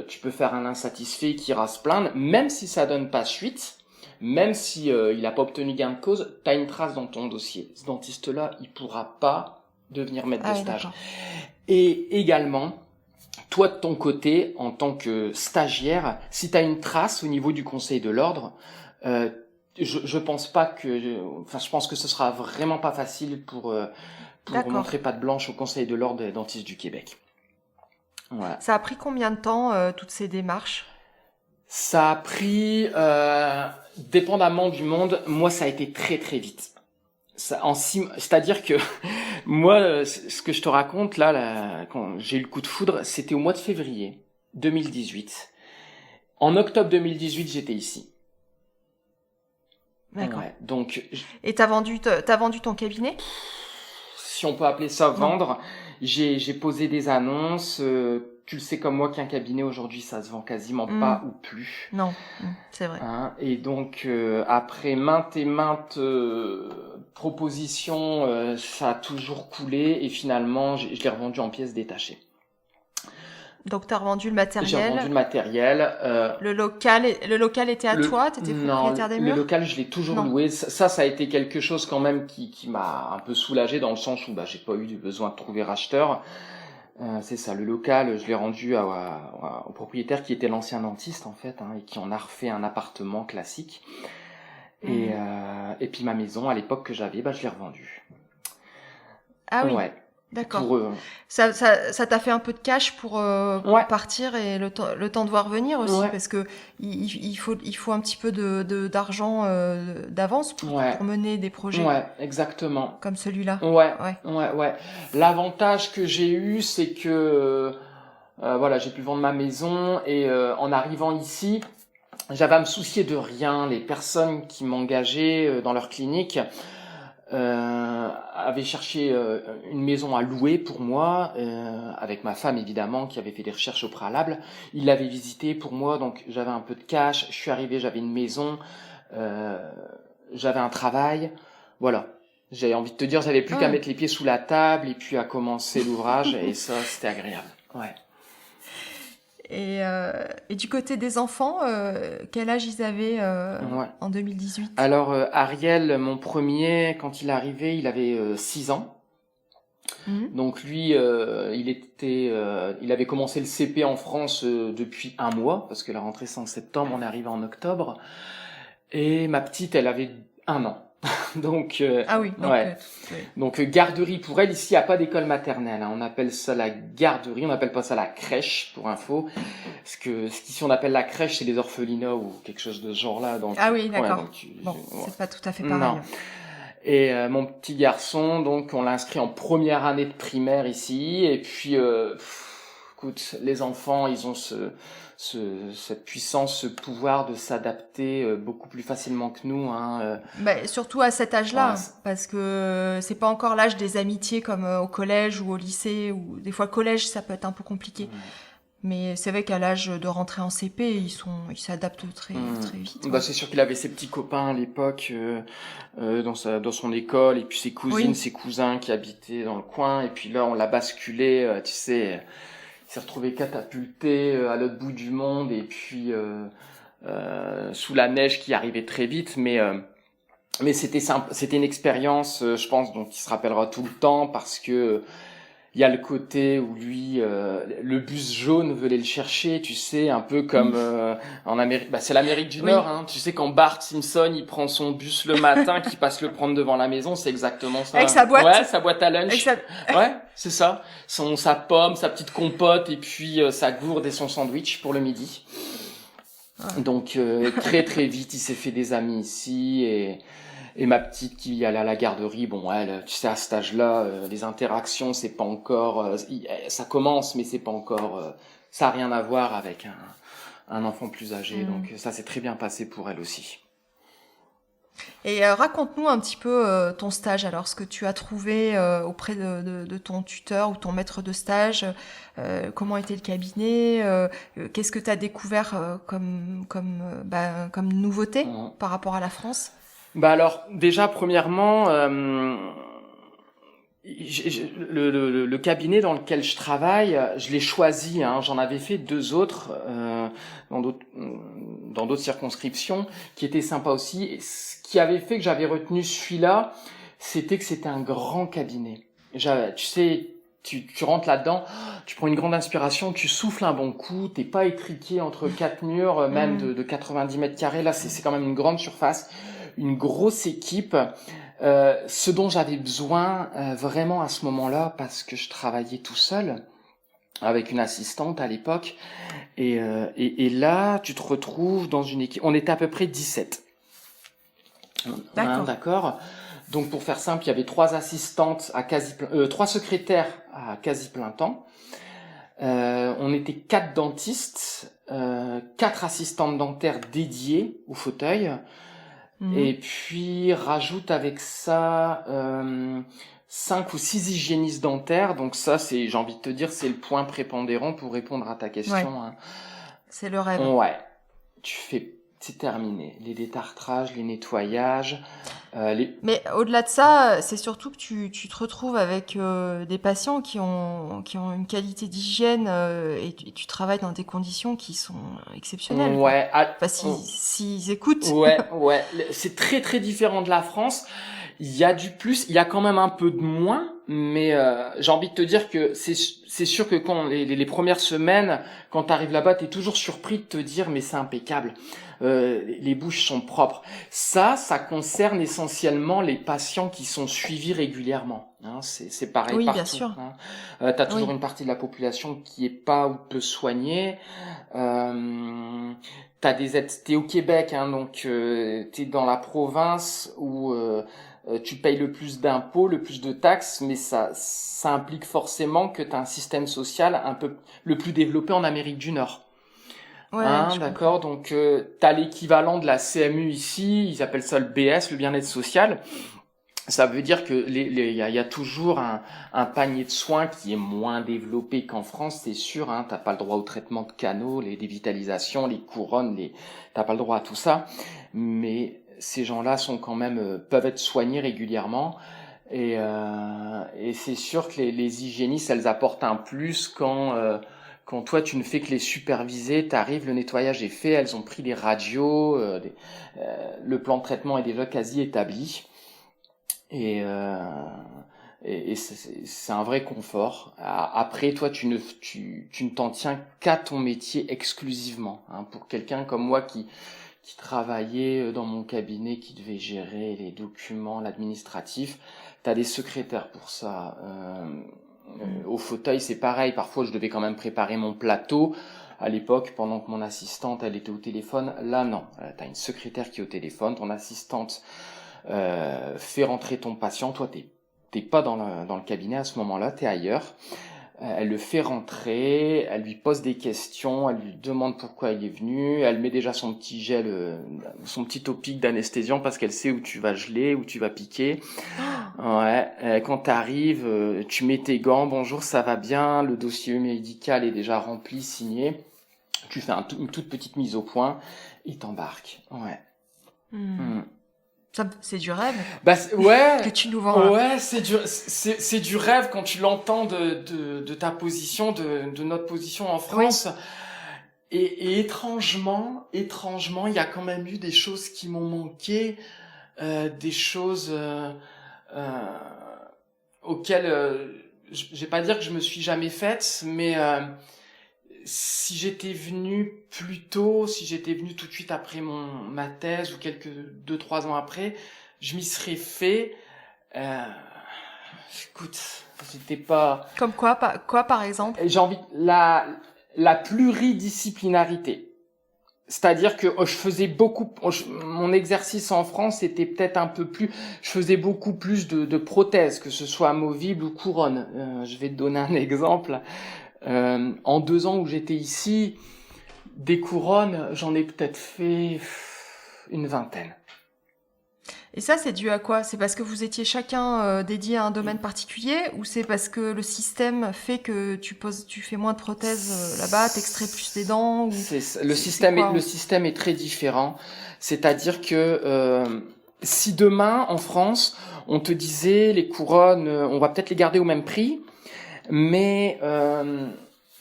tu peux faire un insatisfait qui ira se plaindre, même si ça donne pas suite, même si il a pas obtenu gain de cause, t'as une trace dans ton dossier. Ce dentiste-là, il pourra pas devenir maître de stage. D'accord. Et également, toi de ton côté, en tant que stagiaire, si t'as une trace au niveau du Conseil de l'ordre, je pense que ce sera vraiment pas facile pour montrer patte blanche au Conseil de l'ordre des dentistes du Québec. Voilà. Ça a pris combien de temps, toutes ces démarches? Ça a pris, dépendamment du monde, moi ça a été très très vite. C'est-à-dire que moi, ce que je te raconte là, quand j'ai eu le coup de foudre, c'était au mois de février 2018. En octobre 2018, j'étais ici. D'accord. Ouais, donc. Et t'as vendu ton cabinet? Si on peut appeler ça vendre, j'ai posé des annonces. Tu le sais comme moi qu'un cabinet aujourd'hui, ça se vend quasiment pas ou plus. Non, c'est vrai. Hein, et donc après maintes et maintes propositions, ça a toujours coulé et finalement, je l'ai revendu en pièces détachées. Donc tu as revendu le matériel. J'ai revendu le matériel. Le local était à toi, tu étais propriétaire des murs? Le local, je l'ai toujours loué. Ça a été quelque chose quand même qui m'a un peu soulagé dans le sens où j'ai pas eu besoin de trouver racheteur. C'est ça, le local, je l'ai rendu au propriétaire qui était l'ancien dentiste en fait, et qui en a refait un appartement classique. Et puis ma maison à l'époque que j'avais, je l'ai revendue. Ah oui. Ouais. D'accord. Ça t'a fait un peu de cash pour partir et le temps de voir venir aussi, parce que il faut un petit peu d'argent d'avance pour mener des projets. Ouais, exactement. Comme celui-là. Ouais. L'avantage que j'ai eu, c'est que j'ai pu vendre ma maison et en arrivant ici, j'avais à me soucier de rien. Les personnes qui m'engageaient dans leur clinique avait cherché une maison à louer pour moi, avec ma femme évidemment qui avait fait des recherches au préalable. Il l'avait visité pour moi, donc j'avais un peu de cash. Je suis arrivé, j'avais une maison, j'avais un travail, voilà. J'avais envie de te dire, j'avais plus qu'à mettre les pieds sous la table et puis à commencer l'ouvrage et ça c'était agréable. Ouais. Et du côté des enfants, quel âge ils avaient en 2018? Alors Ariel, mon premier, quand il est arrivé, il avait 6 ans. Donc lui, il avait commencé le CP en France depuis 1 mois, parce que la rentrée c'est en septembre, on est arrivé en octobre. Et ma petite, elle avait 1 an. Donc, donc garderie pour elle. Ici, il n'y a pas d'école maternelle. On appelle ça la garderie. On n'appelle pas ça la crèche, pour info. Ce qu'ici on appelle la crèche, c'est les orphelinats ou quelque chose de ce genre-là. Donc, ah oui, d'accord. C'est pas tout à fait pareil. Non. Et mon petit garçon, donc, on l'a inscrit en première année de primaire ici. Et puis, écoute, les enfants, ils ont cette puissance, ce pouvoir de s'adapter beaucoup plus facilement que nous. Surtout à cet âge-là, parce que c'est pas encore l'âge des amitiés comme au collège ou au lycée, ou des fois collège ça peut être un peu compliqué. Mais c'est vrai qu'à l'âge de rentrer en CP, ils s'adaptent très vite. C'est sûr qu'il avait ses petits copains à l'époque dans son école, et puis ses cousines, ses cousins qui habitaient dans le coin, et puis là on l'a basculé, tu sais. Il s'est retrouvé catapulté à l'autre bout du monde et puis sous la neige qui arrivait très vite, mais c'était une expérience, je pense, dont il se rappellera tout le temps parce que il y a le côté où lui, le bus jaune veut aller le chercher, tu sais, un peu comme en Amérique. C'est l'Amérique du Nord, hein. Tu sais, quand Bart Simpson il prend son bus le matin, qu'il passe le prendre devant la maison, c'est exactement ça. Avec sa boîte. Ouais, sa boîte à lunch. Ouais, c'est ça. Sa pomme, sa petite compote et puis sa gourde et son sandwich pour le midi. Donc très très vite, il s'est fait des amis ici et ma petite qui allait à la garderie, elle, tu sais, à cet âge-là, les interactions, c'est pas encore, ça commence, mais c'est pas encore, ça a rien à voir avec un enfant plus âgé. Donc ça s'est très bien passé pour elle aussi. Et raconte-nous un petit peu ton stage, alors ce que tu as trouvé auprès de ton tuteur ou ton maître de stage, comment était le cabinet, qu'est-ce que tu as découvert comme nouveauté Mhm. par rapport à la France? Bah alors, déjà, premièrement, le cabinet dans lequel je travaille, je l'ai choisi. Hein, j'en avais fait deux autres dans d'autres circonscriptions qui étaient sympas aussi. Et ce qui avait fait que j'avais retenu celui-là, c'était que c'était un grand cabinet. Tu sais, tu rentres là-dedans, tu prends une grande inspiration, tu souffles un bon coup, t'es pas étriqué entre quatre murs, même de 90 mètres carrés. Là, c'est quand même une grande surface, une grosse équipe. Ce dont j'avais besoin vraiment à ce moment-là, parce que je travaillais tout seul avec une assistante à l'époque, et là tu te retrouves dans une équipe, on était à peu près 17. D'accord. D'accord. Donc pour faire simple, il y avait trois assistantes à trois secrétaires à quasi plein temps. On était 4 dentistes, 4 assistantes dentaires dédiées au fauteuil. Et puis rajoute avec ça 5 ou 6 hygiénistes dentaires. Donc ça, j'ai envie de te dire, c'est le point prépondérant pour répondre à ta question. Ouais. Hein. C'est le rêve. Ouais, c'est terminé. Les détartrages, les nettoyages. Mais au-delà de ça, c'est surtout que tu te retrouves avec des patients qui ont une qualité d'hygiène et tu travailles dans des conditions qui sont exceptionnelles. Quoi. Ouais, Enfin, s'ils écoutent. ouais, c'est très très différent de la France. Il y a du plus, il y a quand même un peu de moins, mais j'ai envie de te dire que c'est sûr que quand les premières semaines, quand t'arrives là-bas, t'es toujours surpris de te dire mais c'est impeccable. Les bouches sont propres. Ça concerne essentiellement les patients qui sont suivis régulièrement. Hein, c'est pareil Oui, partout. bien sûr. Hein. T'as toujours Oui. une partie de la population qui est pas ou peu soignée. T'as des aides. T'es au Québec, hein, donc t'es dans la province où tu payes le plus d'impôts, le plus de taxes, mais ça implique forcément que t'as un système social un peu le plus développé en Amérique du Nord. Ouais, Hein, je d'accord. comprends. Donc t'as l'équivalent de la CMU ici, ils appellent ça le BS, le bien-être social. Ça veut dire que il y a toujours un panier de soins qui est moins développé qu'en France, c'est sûr. Hein, t'as pas le droit au traitement de canaux, les dévitalisations, les couronnes, t'as pas le droit à tout ça. Mais ces gens-là sont quand même peuvent être soignés régulièrement. Et c'est sûr que les hygiénistes, elles apportent un plus quand toi tu ne fais que les superviser, t'arrives, le nettoyage est fait, elles ont pris les radios, le plan de traitement est déjà quasi établi. Et, euh, et c'est un vrai confort. Après, toi, tu ne t'en tiens qu'à ton métier exclusivement. Hein. Pour quelqu'un comme moi qui travaillait dans mon cabinet, qui devait gérer les documents, l'administratif, t'as des secrétaires pour ça. Au fauteuil, c'est pareil. Parfois, je devais quand même préparer mon plateau. À l'époque, pendant que mon assistante, elle était au téléphone. Là, non. T'as une secrétaire qui est au téléphone. Ton assistante fait rentrer ton patient. Toi, t'es pas dans le cabinet à ce moment-là. T'es ailleurs. Elle le fait rentrer, elle lui pose des questions, elle lui demande pourquoi il est venu, elle met déjà son petit gel, son petit topique d'anesthésiant parce qu'elle sait où tu vas geler, où tu vas piquer. Ouais, quand t'arrives, tu mets tes gants, bonjour, ça va bien, le dossier médical est déjà rempli, signé. Tu fais une toute petite mise au point et t'embarques. Ouais. C'est du rêve Bah ouais, que tu nous vends là. ouais, c'est du rêve quand tu l'entends de ta position, de notre position en France. Oui. Et étrangement, il y a quand même eu des choses qui m'ont manqué, des choses auxquelles je vais pas dire que je me suis jamais faite, mais si j'étais venu plus tôt, si j'étais venu tout de suite après ma thèse ou 2-3 ans après, je m'y serais fait. Écoute, c'était pas. Comme quoi, par exemple? J'ai envie la pluridisciplinarité. C'est-à-dire que je faisais mon exercice en France était peut-être un peu plus, je faisais beaucoup plus de prothèses, que ce soit amovibles ou couronnes. Je vais te donner un exemple. En 2 ans où j'étais ici, des couronnes, j'en ai peut-être fait une vingtaine. Et ça, c'est dû à quoi? C'est parce que vous étiez chacun dédié à un domaine particulier ou c'est parce que le système fait que tu fais moins de prothèses là-bas, t'extrais plus des dents ou c'est quoi? Le système est très différent. C'est-à-dire que si demain, en France, on te disait les couronnes, on va peut-être les garder au même prix, mais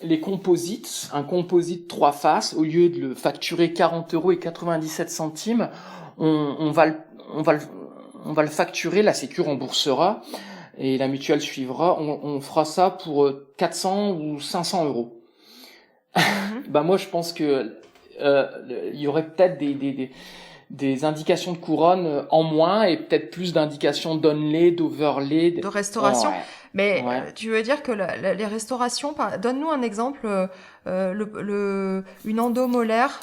les composites, un composite 3 faces, au lieu de le facturer 40 € et 97 centimes, on va le, on va le, on va le facturer, la Sécu remboursera et la mutuelle suivra. On fera ça pour 400 ou 500 €. Mhm. Bah moi je pense que il y aurait peut-être des indications de couronne en moins et peut-être plus d'indications d'onlay, De d'overlay. restauration. Ouais, Mais ouais. tu veux dire que les restaurations, donne-nous un exemple, une endomolaire,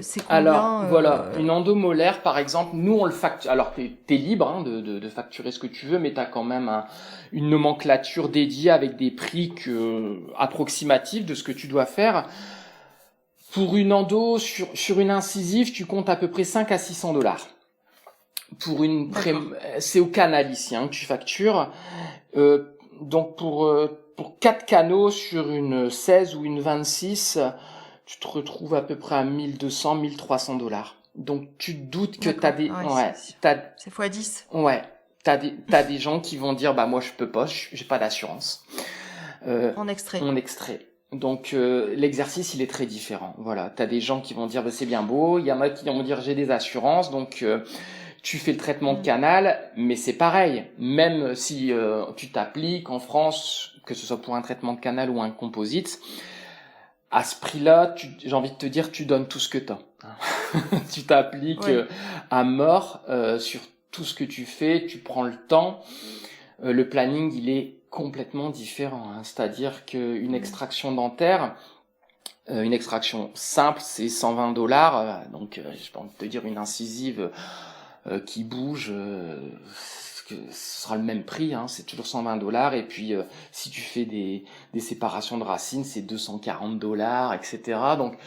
c'est Alors combien voilà, une endomolaire par exemple, nous on le facture. Alors t'es libre hein, de facturer ce que tu veux, mais t'as quand même une nomenclature dédiée avec des prix approximatifs de ce que tu dois faire. Pour une endo sur une incisive, tu comptes à peu près 5 à 600 $. D'accord. C'est au canal ici hein, que tu factures. Donc pour 4 canaux sur une 16 ou une 26, tu te retrouves à peu près à 1200, 1300 $. Donc tu te doutes que D'accord. Ah ouais, c'est fois 10 t'as des gens qui vont dire bah moi je peux pas, j'ai pas d'assurance. en extrait. On extrait. Donc l'exercice il est très différent. Voilà, t'as des gens qui vont dire bah, c'est bien beau, il y en a qui vont dire j'ai des assurances, donc tu fais le traitement de Mm. canal, mais c'est pareil. Même si tu t'appliques en France, que ce soit pour un traitement de canal ou un composite, à ce prix-là, j'ai envie de te dire, tu donnes tout ce que t'as. Tu t'appliques Oui. à mort sur tout ce que tu fais, tu prends le temps. Le planning, il est complètement différent. Hein. C'est-à-dire qu'une Mm. extraction dentaire, une extraction simple, c'est 120 $. Donc, je peux te dire une incisive qui bouge, ce sera le même prix, hein, c'est toujours 120 $. Et puis, si tu fais des séparations de racines, c'est 240 $, etc. Donc,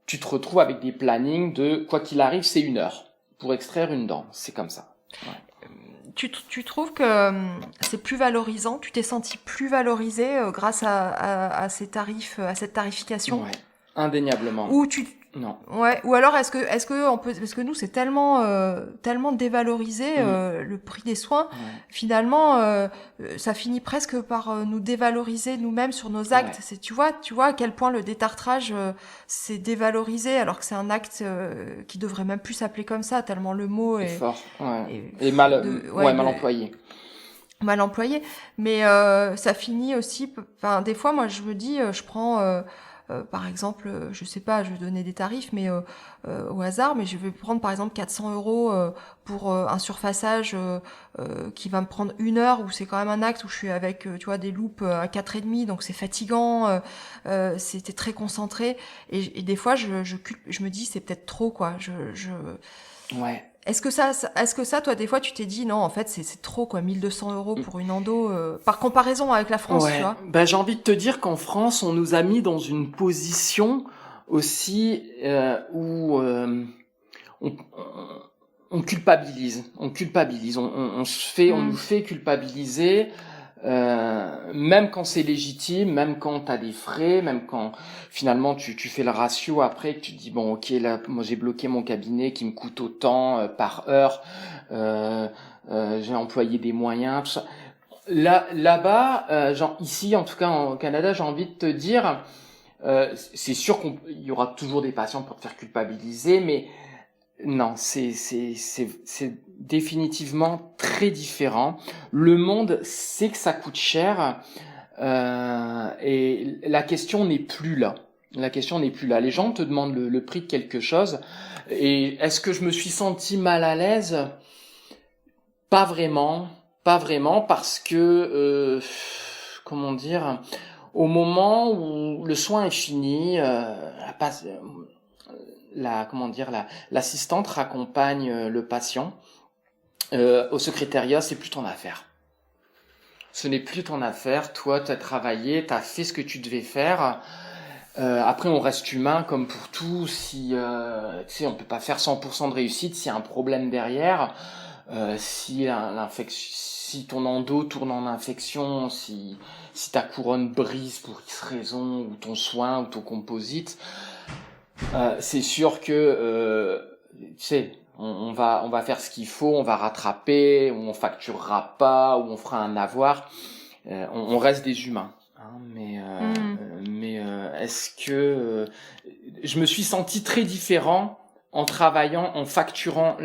tu te retrouves avec des plannings de, quoi qu'il arrive, c'est 1 heure pour extraire une dent. C'est comme ça. Ouais. Tu trouves que c'est plus valorisant? Tu t'es senti plus valorisé grâce à ces tarifs, à cette tarification? Ouais. Indéniablement. Ou tu, Non. ouais. Ou alors est-ce que on peut, parce que nous c'est tellement dévalorisé Mm. le prix des soins. Ouais. Finalement, ça finit presque par nous dévaloriser nous-mêmes sur nos actes. Ouais. C'est tu vois à quel point le détartrage c'est dévalorisé alors que c'est un acte qui devrait même plus s'appeler comme ça tellement le mot Et fort. Ouais. est Et ouais, mal employé. mal employé, mais ça finit aussi. Enfin, des fois, moi, je me dis, je prends, par exemple, je sais pas, je vais donner des tarifs, mais au hasard, mais je vais prendre par exemple 400 € pour un surfaçage qui va me prendre 1 heure, où c'est quand même un acte où je suis avec, tu vois, des loupes à 4,5, donc c'est fatigant, c'était très concentré, et des fois, je me dis, c'est peut-être trop, quoi. Ouais. Est-ce que ça, toi, des fois, tu t'es dit, non, en fait, c'est trop, quoi, 1200 € pour une endo, par comparaison avec la France, tu Ouais. vois? Ben, j'ai envie de te dire qu'en France, on nous a mis dans une position aussi où on, on culpabilise. On culpabilise. On nous Hmm. fait culpabiliser. Même quand c'est légitime, même quand t'as des frais, même quand finalement tu fais le ratio après que tu te dis bon ok là moi j'ai bloqué mon cabinet qui me coûte autant par heure, euh, j'ai employé des moyens, tout ça. Là-bas, genre ici en tout cas au Canada, j'ai envie de te dire, c'est sûr qu'il y aura toujours des patients pour te faire culpabiliser, mais non, c'est définitivement très différent. Le monde sait que ça coûte cher et la question n'est plus là. La question n'est plus là. Les gens te demandent le prix de quelque chose et est-ce que je me suis senti mal à l'aise? Pas vraiment, pas vraiment parce que comment dire, au moment où le soin est fini, comment dire, l'assistante raccompagne le patient au secrétariat, c'est plus ton affaire. Ce n'est plus ton affaire. Toi, tu as travaillé, tu as fait ce que tu devais faire. Après, on reste humain comme pour tout. Si tu sais, on peut pas faire 100% de réussite s'il y a un problème derrière. Si ton endo tourne en infection, si ta couronne brise pour X raison, ou ton soin, ou ton composite, c'est sûr que tu sais, on va faire ce qu'il faut, on va rattraper, ou on facturera pas, ou on fera un avoir. On reste des humains. Hein, mais est-ce que je me suis senti très différent en travaillant, en facturant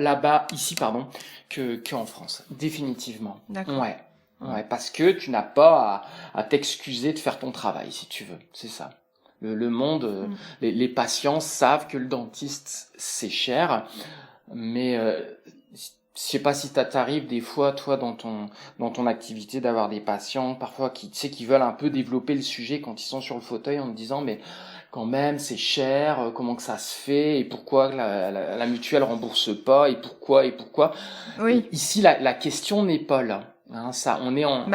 ici, qu'en France, définitivement. D'accord. Ouais, parce que tu n'as pas à t'excuser de faire ton travail, si tu veux. C'est ça. Le monde, les patients savent que le dentiste c'est cher, mais je sais pas si t'arrive des fois, toi, dans ton activité, d'avoir des patients, parfois, qui veulent un peu développer le sujet quand ils sont sur le fauteuil en te disant, mais quand même, c'est cher, comment que ça se fait, et pourquoi la mutuelle rembourse pas, et pourquoi. Oui. Ici, la question n'est pas là. Hein, ça, on est en...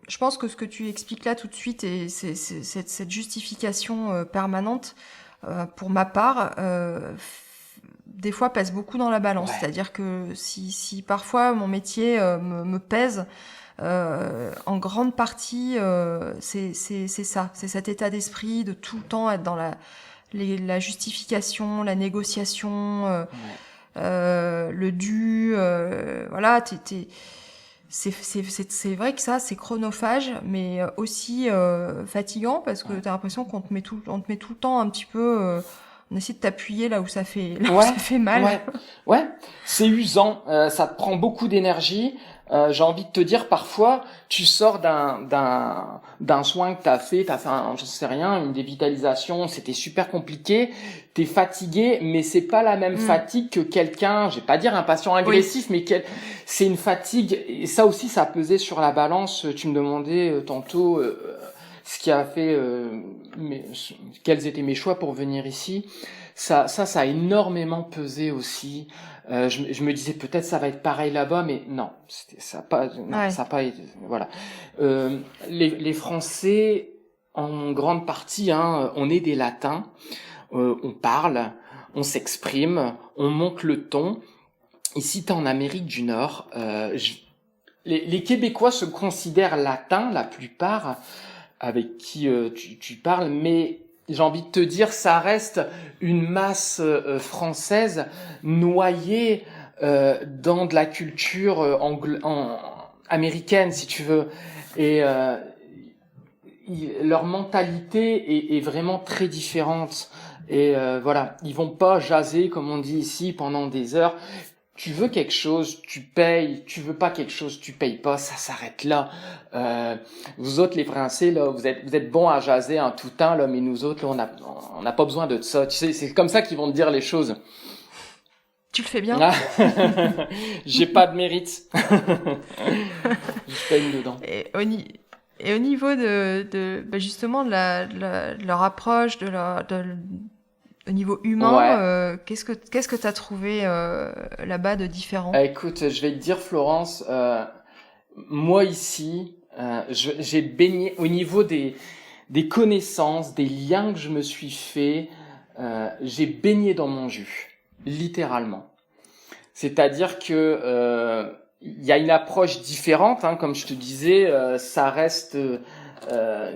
Je pense que ce que tu expliques là tout de suite, et c'est cette justification permanente, pour ma part, des fois pèse beaucoup dans la balance. Ouais. C'est-à-dire que si parfois mon métier me pèse, en grande partie, c'est ça. C'est cet état d'esprit de tout le temps être dans la justification, la négociation, le dû. Voilà, c'est vrai que ça, c'est chronophage, mais aussi fatigant, parce que t'as l'impression qu'on te met tout le temps un petit peu... on essaie de t'appuyer là où ça fait mal. Ouais, c'est usant, ça te prend beaucoup d'énergie. J'ai envie de te dire, parfois, tu sors d'un soin que t'as fait j'en sais rien, une dévitalisation, c'était super compliqué, t'es fatigué, mais c'est pas la même fatigue que quelqu'un, je vais pas dire un patient agressif, mais c'est une fatigue, et ça aussi, ça a pesé sur la balance. Tu me demandais tantôt ce qui a fait, quels étaient mes choix pour venir ici. Ça a énormément pesé aussi. Je me disais peut-être ça va être pareil là-bas, mais non, ça a pas été, voilà. Les Français, en grande partie, hein, on est des latins, on parle, on s'exprime, on monte le ton. Ici, t'es en Amérique du Nord. Les Québécois se considèrent latins, la plupart, avec qui tu parles, mais j'ai envie de te dire, ça reste une masse française noyée dans de la culture américaine, si tu veux. Et leur mentalité est vraiment très différente. Et voilà, ils vont pas jaser, comme on dit ici, pendant des heures. Tu veux quelque chose, tu payes. Tu veux pas quelque chose, tu payes pas. Ça s'arrête là. Vous autres, les Français, là, vous êtes bons à jaser en tout temps, là, mais nous autres, là, on n'a pas besoin de ça. Tu sais, c'est comme ça qu'ils vont te dire les choses. Tu le fais bien. J'ai pas de mérite. Je peigne dedans. Et au niveau de justement de leur approche, au niveau humain, qu'est-ce que t'as trouvé là-bas de différent? Écoute, je vais te dire, Florence, moi ici, j'ai baigné au niveau des connaissances, des liens que je me suis fait, j'ai baigné dans mon jus, littéralement. C'est-à-dire que il y a une approche différente, hein, comme je te disais, ça reste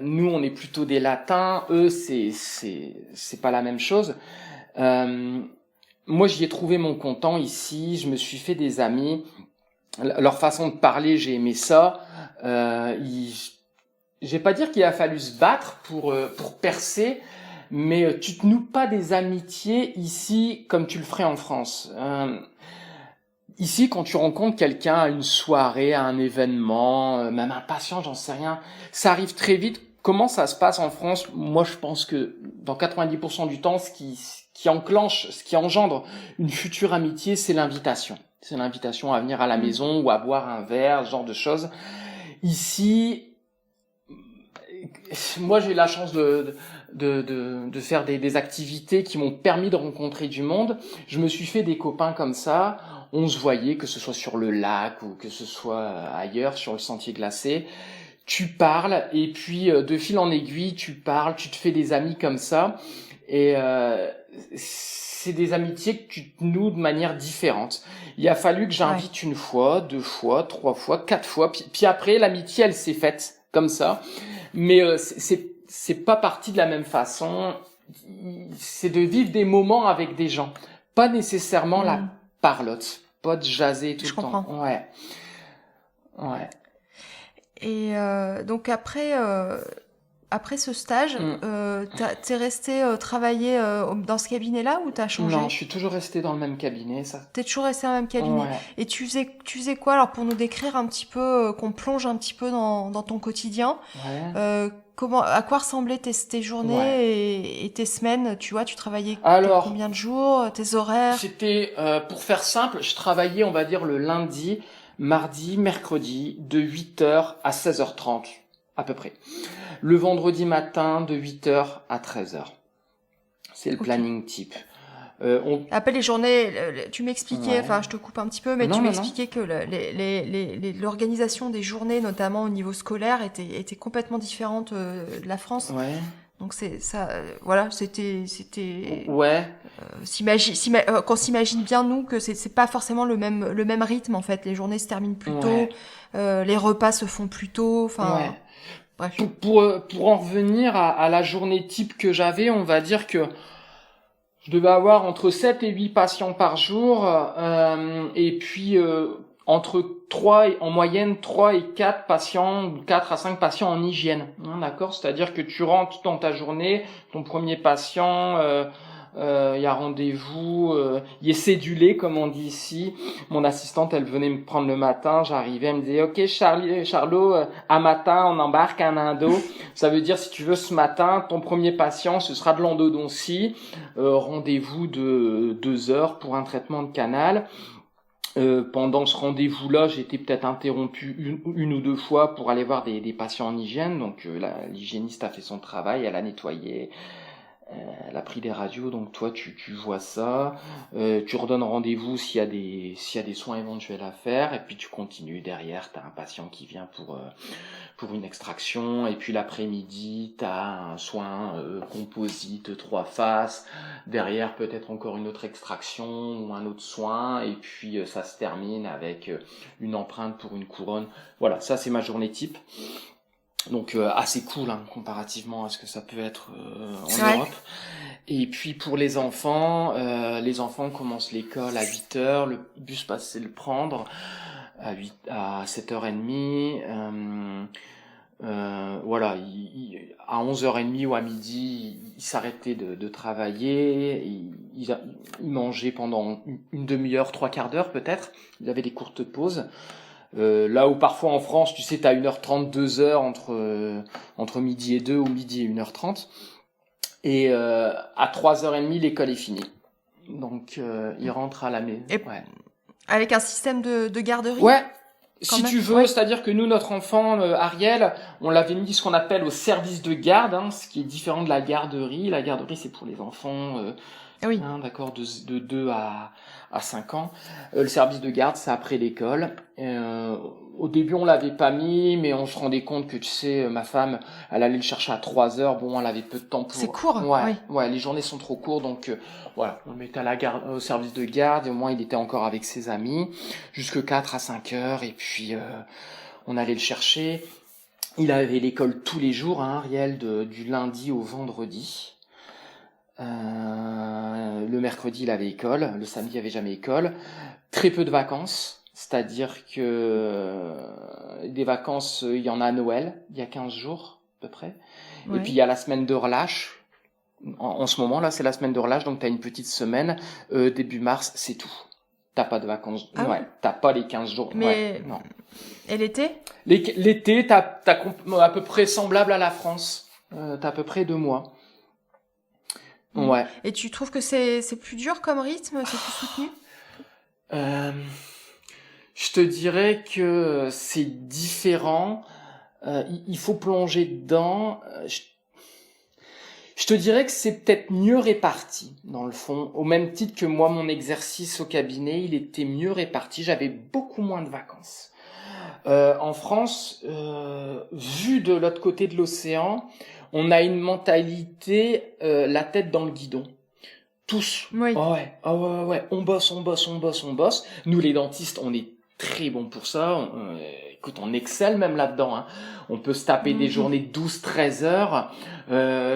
nous on est plutôt des latins, eux c'est pas la même chose. Moi j'y ai trouvé mon content ici, je me suis fait des amis, leur façon de parler, j'ai aimé ça. Je vais pas dire qu'il a fallu se battre pour percer, mais tu te noues pas des amitiés ici comme tu le ferais en France. Ici, quand tu rencontres quelqu'un à une soirée, à un événement, même un patient, j'en sais rien, ça arrive très vite. Comment ça se passe en France? Moi, je pense que dans 90% du temps, ce qui enclenche, ce qui engendre une future amitié, c'est l'invitation. C'est l'invitation à venir à la maison ou à boire un verre, ce genre de choses. Ici, moi, j'ai eu la chance de faire des activités qui m'ont permis de rencontrer du monde. Je me suis fait des copains comme ça. On se voyait, que ce soit sur le lac ou que ce soit ailleurs, sur le sentier glacé. tu parles et puis de fil en aiguille, tu parles, tu te fais des amis comme ça et c'est des amitiés que tu te noues de manière différente. Il a fallu que j'invite une fois, 2 fois, 3 fois, 4 fois, puis après l'amitié elle s'est faite comme ça, mais c'est pas parti de la même façon. C'est de vivre des moments avec des gens, pas nécessairement la parlotte, pas de jaser tout Je le comprends. temps. Ouais. Et donc après ce stage, t'es resté travailler dans ce cabinet-là ou t'as changé? Non, je suis toujours resté dans le même cabinet, ça. T'es toujours resté dans le même cabinet. Ouais. Et tu faisais quoi alors pour nous décrire un petit peu, qu'on plonge un petit peu dans ton quotidien? Ouais. À quoi ressemblaient tes journées et tes semaines? Tu vois, tu travaillais Alors, combien de jours, tes horaires? c'était, pour faire simple, je travaillais, on va dire, le lundi, mardi, mercredi, de 8h à 16h30, à peu près. Le vendredi matin, de 8h à 13h. C'est le planning type. Après les journées, tu m'expliquais, enfin je te coupe un petit peu, mais tu m'expliquais que l'organisation des journées, notamment au niveau scolaire, était complètement différente de la France. Ouais. Donc c'est ça, voilà, c'était. Ouais. Qu'on s'imagine bien nous que c'est pas forcément le même rythme en fait. Les journées se terminent plus tôt, les repas se font plus tôt. Enfin, bref. Pour en revenir à la journée type que j'avais, on va dire que je devais avoir entre 7 et 8 patients par jour, et puis en moyenne 3 et 4 patients, 4 à 5 patients en hygiène. D'accord? C'est-à-dire que tu rentres dans ta journée, ton premier patient, il y a rendez-vous, il est cédulé comme on dit ici. Mon assistante, elle venait me prendre le matin, j'arrivais, elle me disait OK Charlot, à matin on embarque un endo. Ça veut dire si tu veux ce matin, ton premier patient ce sera de l'endodontie, rendez-vous de 2 heures pour un traitement de canal. Pendant ce rendez-vous-là, j'ai été peut-être interrompu une ou 2 fois pour aller voir des patients en hygiène. Donc l'hygiéniste a fait son travail, elle a nettoyé. Elle a pris des radios, donc toi tu vois ça, tu redonnes rendez-vous s'il y a des soins éventuels à faire, et puis tu continues derrière. T'as un patient qui vient pour une extraction, et puis l'après-midi t'as un soin composite 3 faces, derrière peut-être encore une autre extraction ou un autre soin, et puis ça se termine avec une empreinte pour une couronne. Voilà, ça c'est ma journée type. Donc assez cool comparativement à ce que ça peut être en Europe. Et puis pour les enfants commencent l'école à 8h, le bus passe le prendre à 7h30. Voilà, à 11h30 ou à midi, ils s'arrêtaient de travailler, ils mangeaient pendant une demi-heure, 3/4 d'heure peut-être, ils avaient des courtes pauses. Là où parfois en France, tu sais, t'as 1h30, 2h entre midi et 2 ou midi et 1h30. Et à 3h30, l'école est finie. Donc, ils rentrent à la maison. Ouais. Avec un système de garderie? Ouais, si tu veux, c'est-à-dire que nous, notre enfant, Ariel, on l'avait mis ce qu'on appelle au service de garde, ce qui est différent de la garderie. La garderie, c'est pour les enfants... Oui. D'accord, de 2 à 5 ans. Le service de garde, c'est après l'école. Au début, on l'avait pas mis, mais on se rendait compte que, tu sais, ma femme, elle allait le chercher à 3h. Bon, elle avait peu de temps pour... C'est court, ouais, les journées sont trop courtes, donc voilà, on le mettait au service de garde, et au moins il était encore avec ses amis, jusque 4 à 5h, et puis on allait le chercher. Il avait l'école tous les jours, Ariel, du lundi au vendredi. Le mercredi, il avait école. Le samedi, il n'y avait jamais école. Très peu de vacances. C'est-à-dire que des vacances, il y en a à Noël. Il y a 15 jours, à peu près. Ouais. Et puis, il y a la semaine de relâche. En ce moment, là, c'est la semaine de relâche. Donc, tu as une petite semaine. Début mars, c'est tout. T'as pas de vacances. T'as pas les 15 jours. Mais non. Et l'été? L'été, t'as à peu près semblable à la France. T'as à peu près 2 mois. Ouais. Et tu trouves que c'est plus dur comme rythme, c'est plus soutenu? Je te dirais que c'est différent. Il faut plonger dedans. Je te dirais que c'est peut-être mieux réparti, dans le fond. Au même titre que moi, mon exercice au cabinet, il était mieux réparti. J'avais beaucoup moins de vacances. En France, vu de l'autre côté de l'océan, on a une mentalité la tête dans le guidon. Tous. Oui. Ouais. On bosse. Nous, les dentistes, on est très bons pour ça. Écoute, on excelle même là-dedans. Hein. On peut se taper des journées de 12-13 heures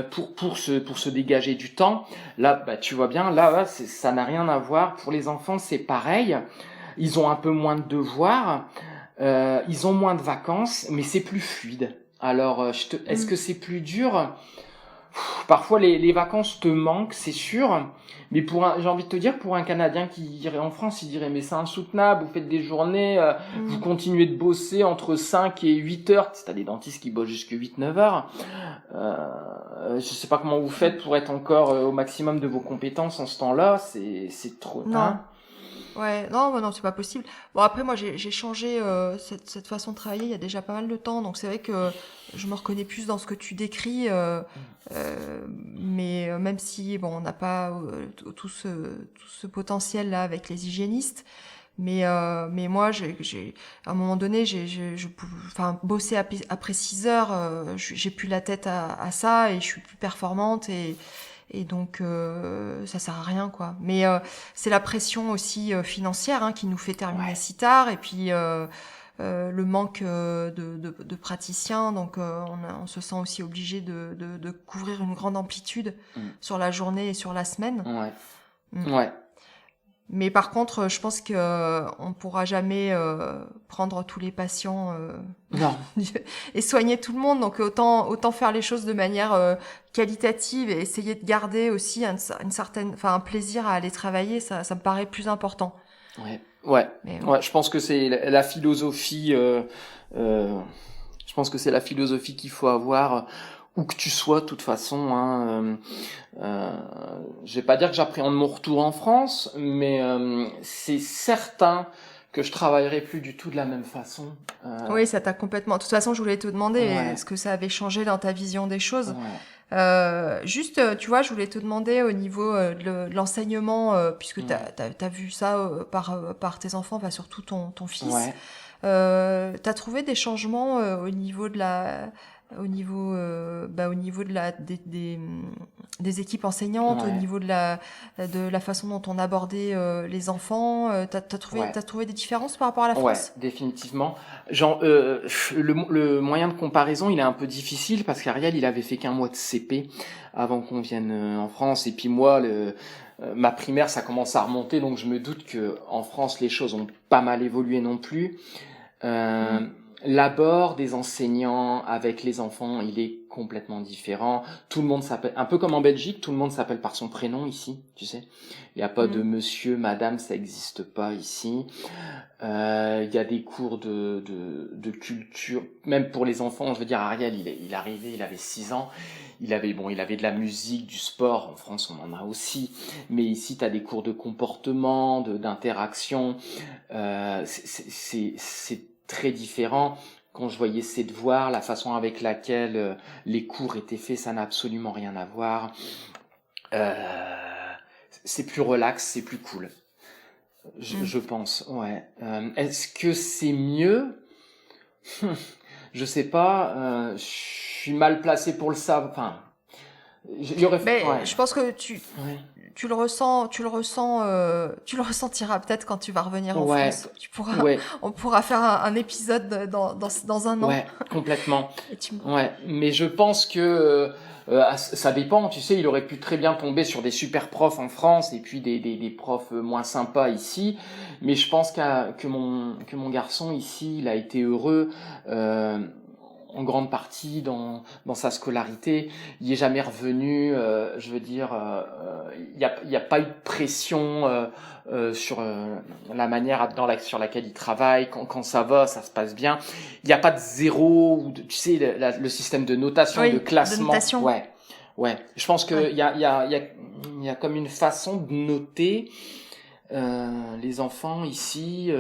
pour se dégager du temps. Là, bah, tu vois bien, là, ça n'a rien à voir. Pour les enfants, c'est pareil. Ils ont un peu moins de devoirs. Ils ont moins de vacances, mais c'est plus fluide. Alors, est-ce que c'est plus dur ? Parfois, les vacances te manquent, c'est sûr. Mais j'ai envie de te dire, pour un Canadien qui irait en France, il dirait, mais c'est insoutenable, vous faites des journées, vous continuez de bosser entre 5 et 8 heures. T'as des dentistes qui bossent jusque 8-9 heures. Je sais pas comment vous faites pour être encore au maximum de vos compétences en ce temps-là. C'est trop. Non. Hein. Ouais, non, c'est pas possible. Bon, après, moi, j'ai changé cette façon de travailler il y a déjà pas mal de temps, donc c'est vrai que je me reconnais plus dans ce que tu décris, mais même si, bon, on n'a pas tout ce potentiel-là avec les hygiénistes, mais moi, à un moment donné, enfin, bosser après 6 heures, j'ai plus la tête à ça et je suis plus performante et donc ça sert à rien quoi. Mais c'est la pression aussi financière qui nous fait terminer si tard et puis le manque de praticiens, donc on se sent aussi obligé de couvrir une grande amplitude sur la journée et sur la semaine. Ouais. Mais par contre, je pense que on pourra jamais prendre tous les patients non. et soigner tout le monde. Donc autant faire les choses de manière qualitative et essayer de garder aussi un plaisir à aller travailler. Ça me paraît plus important. Ouais. Je pense que c'est la philosophie. Je pense que c'est la philosophie qu'il faut avoir. Où que tu sois, de toute façon, je vais pas dire que j'appréhende mon retour en France, mais c'est certain que je travaillerai plus du tout de la même façon. Oui, ça t'a complètement. De toute façon, je voulais te demander est-ce que ça avait changé dans ta vision des choses. Juste, tu vois, je voulais te demander au niveau de l'enseignement, puisque t'as vu ça par tes enfants, enfin surtout ton fils. T'as trouvé des changements au niveau de des équipes enseignantes, au niveau de la façon dont on abordait les enfants. T'as trouvé des différences par rapport à la France? Ouais, définitivement. Le moyen de comparaison, il est un peu difficile parce qu'Ariel, il avait fait qu'un mois de CP avant qu'on vienne en France. Et puis moi, ma primaire, ça commence à remonter, donc je me doute que en France, les choses ont pas mal évolué non plus. L'abord des enseignants avec les enfants, il est complètement différent. Tout le monde s'appelle, un peu comme en Belgique, tout le monde s'appelle par son prénom ici, tu sais. Il n'y a pas de monsieur, madame, ça n'existe pas ici. Il y a des cours de culture, même pour les enfants. Je veux dire, Ariel, il arrivait, il avait 6 ans. Il avait de la musique, du sport. En France, on en a aussi. Mais ici, tu as des cours de comportement, d'interaction. C'est très différent. Quand je voyais ses devoirs, la façon avec laquelle les cours étaient faits, ça n'a absolument rien à voir. C'est plus relax, c'est plus cool. Je pense, ouais. Est-ce que c'est mieux ? Je sais pas. Je suis mal placé pour le savoir. Enfin, je pense que tu le ressentiras peut-être quand tu vas revenir en France. On pourra faire un épisode dans un an. Ouais, complètement. Mais je pense que ça dépend. Tu sais, il aurait pu très bien tomber sur des super profs en France et puis des profs moins sympas ici. Mais je pense que mon garçon ici, il a été heureux. En grande partie dans sa scolarité, il est jamais revenu. Je veux dire, il y a pas eu de pression sur la manière sur laquelle il travaille. Quand ça va, ça se passe bien. Il n'y a pas de zéro ou tu sais le système de notation, de classement. De notation. Ouais. Je pense que il y a comme une façon de noter les enfants ici.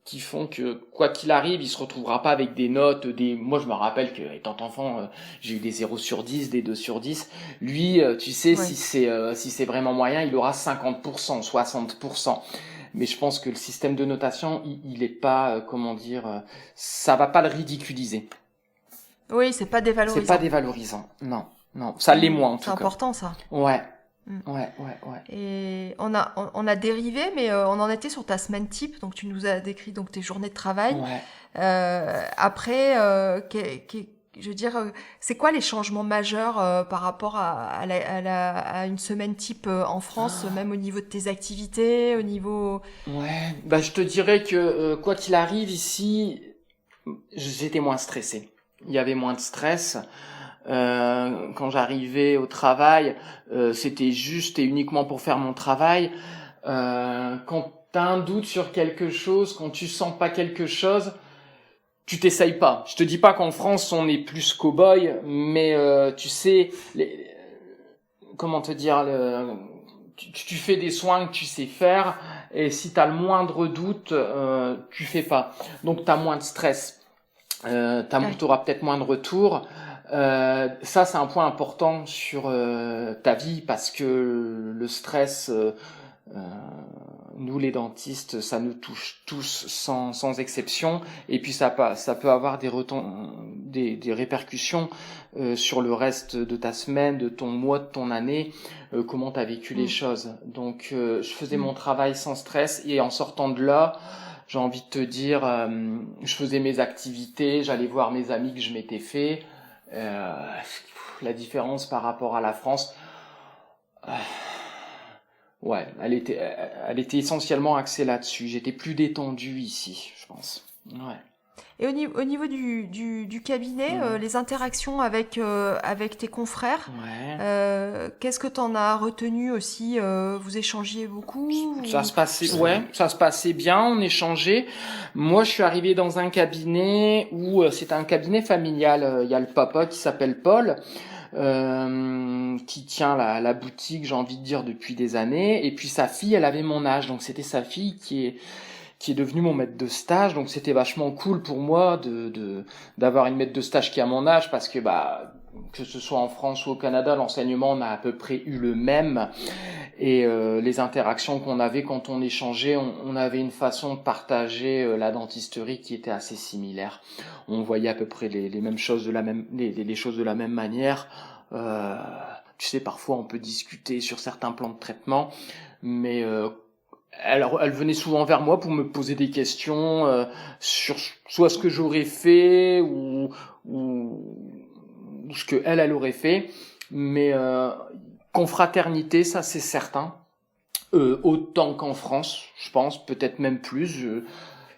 Qui font que quoi qu'il arrive, il se retrouvera pas avec des notes, moi je me rappelle que étant enfant, j'ai eu des 0/10, des 2/10. Lui, tu sais, si c'est vraiment moyen, il aura 50%, 60%. mais je pense que le système de notation, il est pas, ça va pas le ridiculiser. Oui, c'est pas dévalorisant. C'est pas dévalorisant, non, ça l'est moins en tout cas. C'est important ça. Ouais. Mm. Ouais. Et on a dérivé, mais on en était sur ta semaine type, donc tu nous as décrit donc tes journées de travail. Ouais. Après, je veux dire, c'est quoi les changements majeurs par rapport à une semaine type en France, même au niveau de tes activités, au niveau... Ouais, bah je te dirais que quoi qu'il arrive ici, j'étais moins stressé. Il y avait moins de stress. Quand j'arrivais au travail, c'était juste et uniquement pour faire mon travail. Quand t'as un doute sur quelque chose, quand tu sens pas quelque chose, tu t'essayes pas. Je te dis pas qu'en France on est plus cow-boy, mais tu sais, comment te dire, tu fais des soins que tu sais faire, et si t'as le moindre doute, tu fais pas. Donc t'as moins de stress. T'auras peut-être moins de retours. Ça, c'est un point important sur ta vie parce que le stress, nous les dentistes, ça nous touche tous sans exception. Et puis ça peut avoir des répercussions sur le reste de ta semaine, de ton mois, de ton année. Comment t'as vécu les choses. Donc, je faisais mon travail sans stress et en sortant de là, j'ai envie de te dire, je faisais mes activités, j'allais voir mes amis que je m'étais fait. La différence par rapport à la France, ouais, elle était essentiellement axée là-dessus. J'étais plus détendu ici, je pense. Ouais. Et au niveau du cabinet, les interactions avec tes confrères, Ouais. qu'est-ce que t'en as retenu aussi? Vous échangiez beaucoup? Ça se passait bien, on échangeait. Moi, je suis arrivé dans un cabinet où c'était un cabinet familial. Il y a le papa qui s'appelle Paul, qui tient la boutique, j'ai envie de dire, depuis des années. Et puis sa fille, elle avait mon âge, donc c'était sa fille qui est devenue mon maître de stage. Donc c'était vachement cool pour moi d'avoir une maître de stage qui a mon âge, parce que que ce soit en France ou au Canada, l'enseignement, on a à peu près eu le même. Et les interactions qu'on avait quand on échangeait, on avait une façon de partager la dentisterie qui était assez similaire. On voyait à peu près les mêmes choses les choses de la même manière. Tu sais, parfois on peut discuter sur certains plans de traitement, mais elle venait souvent vers moi pour me poser des questions sur soit ce que j'aurais fait ou ce que elle aurait fait. Mais confraternité, ça c'est certain. Autant qu'en France, je pense, peut-être même plus.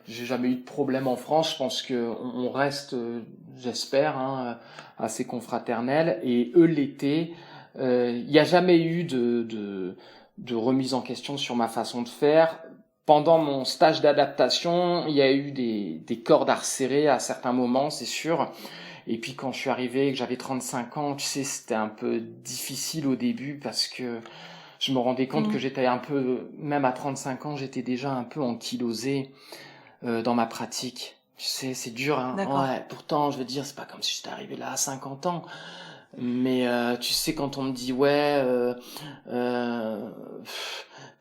J'ai jamais eu de problème en France. Je pense que on reste, j'espère, assez confraternel. Et eux l'étaient. Il n'y a jamais eu de remise en question sur ma façon de faire. Pendant mon stage d'adaptation, il y a eu des cordes à resserrer à certains moments, c'est sûr. Et puis quand je suis arrivé, que j'avais 35 ans, tu sais, c'était un peu difficile au début parce que je me rendais compte que j'étais un peu, même à 35 ans, j'étais déjà un peu ankylosé dans ma pratique. Tu sais, c'est dur, hein. Ouais, pourtant, je veux dire, c'est pas comme si j'étais arrivé là à 50 ans. Mais tu sais, quand on me dit, ouais,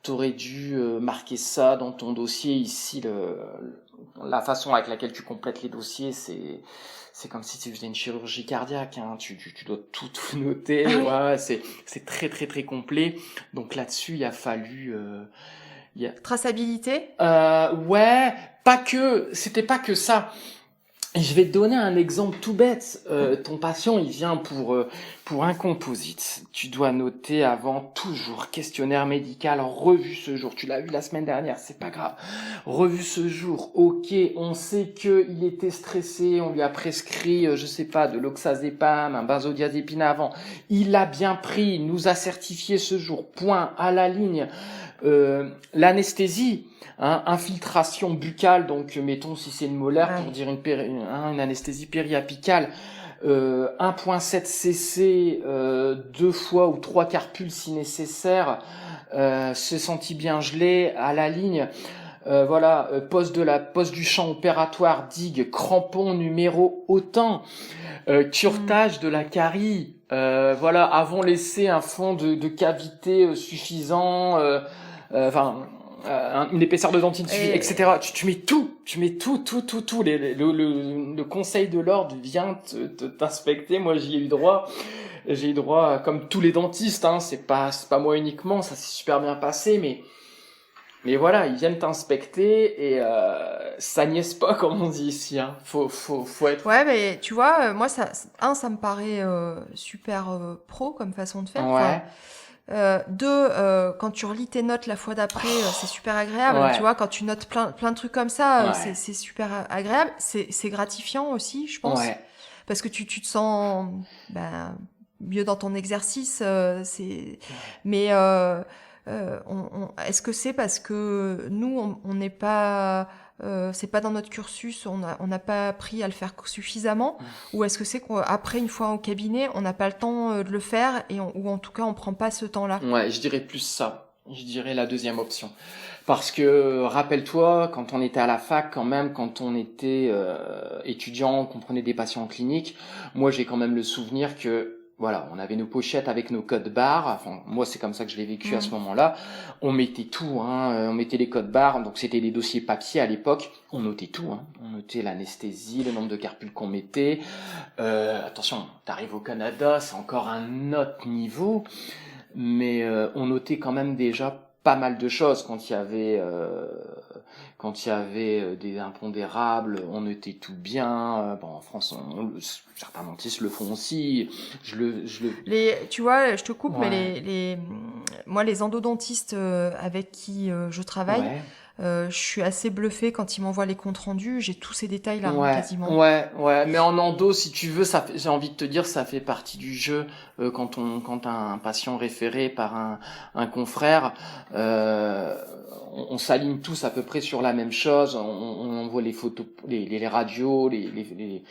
t'aurais dû marquer ça dans ton dossier ici, la façon avec laquelle tu complètes les dossiers, c'est comme si tu faisais une chirurgie cardiaque, hein. Tu dois tout noter. Ouais, c'est très très très complet. Donc là-dessus, il a fallu Traçabilité? Ouais, c'était pas que ça. Et je vais te donner un exemple tout bête. Ton patient, il vient pour un composite. Tu dois noter avant toujours questionnaire médical, revue ce jour. Tu l'as vu la semaine dernière, c'est pas grave. Revue ce jour. Ok, on sait qu'il était stressé, on lui a prescrit, je sais pas, de l'oxazépam, un benzodiazépine avant. Il l'a bien pris, il nous a certifié ce jour. Point à la ligne. L'anesthésie. Infiltration buccale, donc mettons si c'est une molaire pour dire une anesthésie périapicale, 1,7 cc 2 fois ou 3/4 pulse si nécessaire, se sentit bien gelé à la ligne. Poste du champ opératoire, digue, crampon numéro autant, curetage de la carie, avons laissé un fond de cavité suffisant, une épaisseur de dentifrice, etc. Tu mets tout, le conseil de l'ordre vient t'inspecter. Moi, j'y ai eu droit. J'ai eu droit, comme tous les dentistes, hein, c'est pas moi uniquement, ça s'est super bien passé, mais voilà, ils viennent t'inspecter et ça niaise pas, comme on dit ici, hein. Faut être... Ouais, mais tu vois, moi, ça me paraît super pro comme façon de faire. Ouais. Deux, quand tu relis tes notes la fois d'après, c'est super agréable. Ouais. Tu vois, quand tu notes plein de trucs comme ça, Ouais. c'est super agréable. C'est gratifiant aussi, je pense. Ouais. Parce que tu te sens mieux dans ton exercice. Mais est-ce que c'est parce que nous, on n'est pas... c'est pas dans notre cursus, on n'a pas appris à le faire suffisamment, ou est-ce que c'est qu'après, une fois au cabinet, on n'a pas le temps de le faire, ou en tout cas, on prend pas ce temps-là? Ouais, je dirais plus ça. Je dirais la deuxième option. Parce que, rappelle-toi, quand on était à la fac, quand même, quand on était étudiant, qu'on prenait des patients en clinique, moi, j'ai quand même le souvenir que, voilà, on avait nos pochettes avec nos codes barres. Enfin, moi, c'est comme ça que je l'ai vécu à ce moment-là. On mettait tout, hein. On mettait les codes barres. Donc, c'était des dossiers papier à l'époque. On notait tout, hein. On notait l'anesthésie, le nombre de carpules qu'on mettait. Attention, t'arrives au Canada, c'est encore un autre niveau. Mais on notait quand même déjà pas mal de choses quand il y avait des impondérables, on notait tout bien. Bon, en France, certains dentistes le font aussi. Tu vois, je te coupe, Ouais. mais moi, les endodontistes avec qui je travaille, Ouais. je suis assez bluffée quand ils m'envoient les comptes rendus. J'ai tous ces détails-là, Ouais, quasiment. ouais. Mais en endo, si tu veux, j'ai envie de te dire, ça fait partie du jeu quand t'as un patient référé par un confrère. On s'aligne tous à peu près sur la même chose. On envoie les photos, les radios, les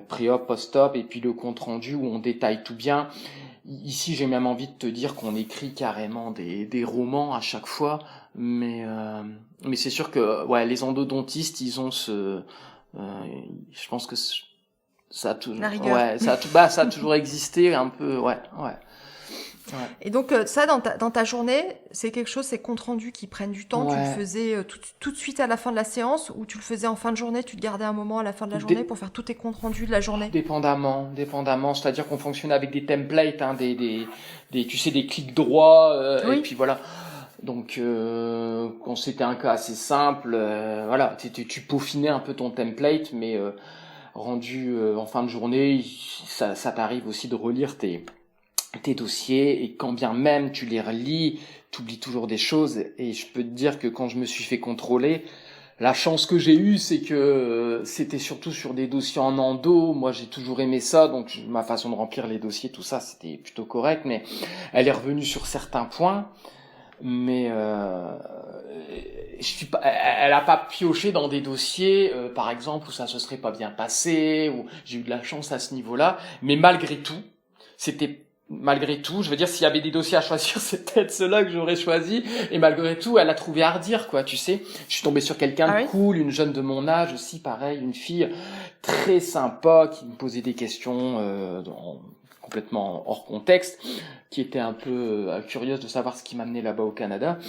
pré-op, post-op, et puis le compte rendu où on détaille tout bien. Ici, j'ai même envie de te dire qu'on écrit carrément des romans à chaque fois. Mais c'est sûr que ouais, les endodontistes, ils ont je pense que ça a toujours, La rigueur. ouais, ça a toujours existé un peu, ouais. Et donc ça, dans ta journée, c'est quelque chose, ces comptes rendus qui prennent du temps. Ouais. Tu le faisais tout de suite à la fin de la séance, ou tu le faisais en fin de journée, tu te gardais un moment à la fin de la journée pour faire tous tes comptes rendus de la journée? Dépendamment. C'est-à-dire qu'on fonctionne avec des templates, hein, tu sais, des clics droits, Oui. et puis voilà. Donc, quand c'était un cas assez simple, voilà, tu peaufinais un peu ton template, mais rendu en fin de journée, ça t'arrive aussi de relire tes dossiers, et quand bien même tu les relis, t'oublies toujours des choses. Et je peux te dire que quand je me suis fait contrôler, la chance que j'ai eue, c'est que c'était surtout sur des dossiers en endo. Moi, j'ai toujours aimé ça, donc ma façon de remplir les dossiers, tout ça, c'était plutôt correct. Mais elle est revenue sur certains points. Mais elle a pas pioché dans des dossiers, par exemple, où ça se serait pas bien passé, où j'ai eu de la chance à ce niveau-là. Mais malgré tout, je veux dire, s'il y avait des dossiers à choisir, c'est peut-être ceux-là que j'aurais choisi. Et malgré tout, elle a trouvé à redire, quoi, tu sais. Je suis tombé sur quelqu'un de cool, une jeune de mon âge aussi, pareil, une fille très sympa qui me posait des questions complètement hors contexte, qui était un peu curieuse de savoir ce qui m'amenait là-bas au Canada.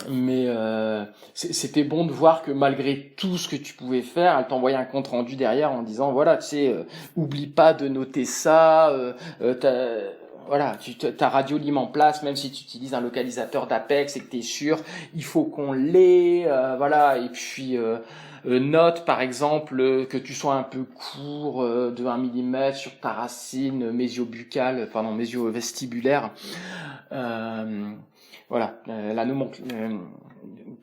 Mais c'était bon de voir que malgré tout ce que tu pouvais faire, elle t'envoyait un compte rendu derrière en disant voilà, tu sais, oublie pas de noter ça, voilà, ta radio lime en place, même si tu utilises un localisateur d'Apex et que t'es sûr, il faut qu'on l'ait, voilà. Et puis note par exemple que tu sois un peu court de 1 mm sur ta racine mésio-vestibulaire. Voilà,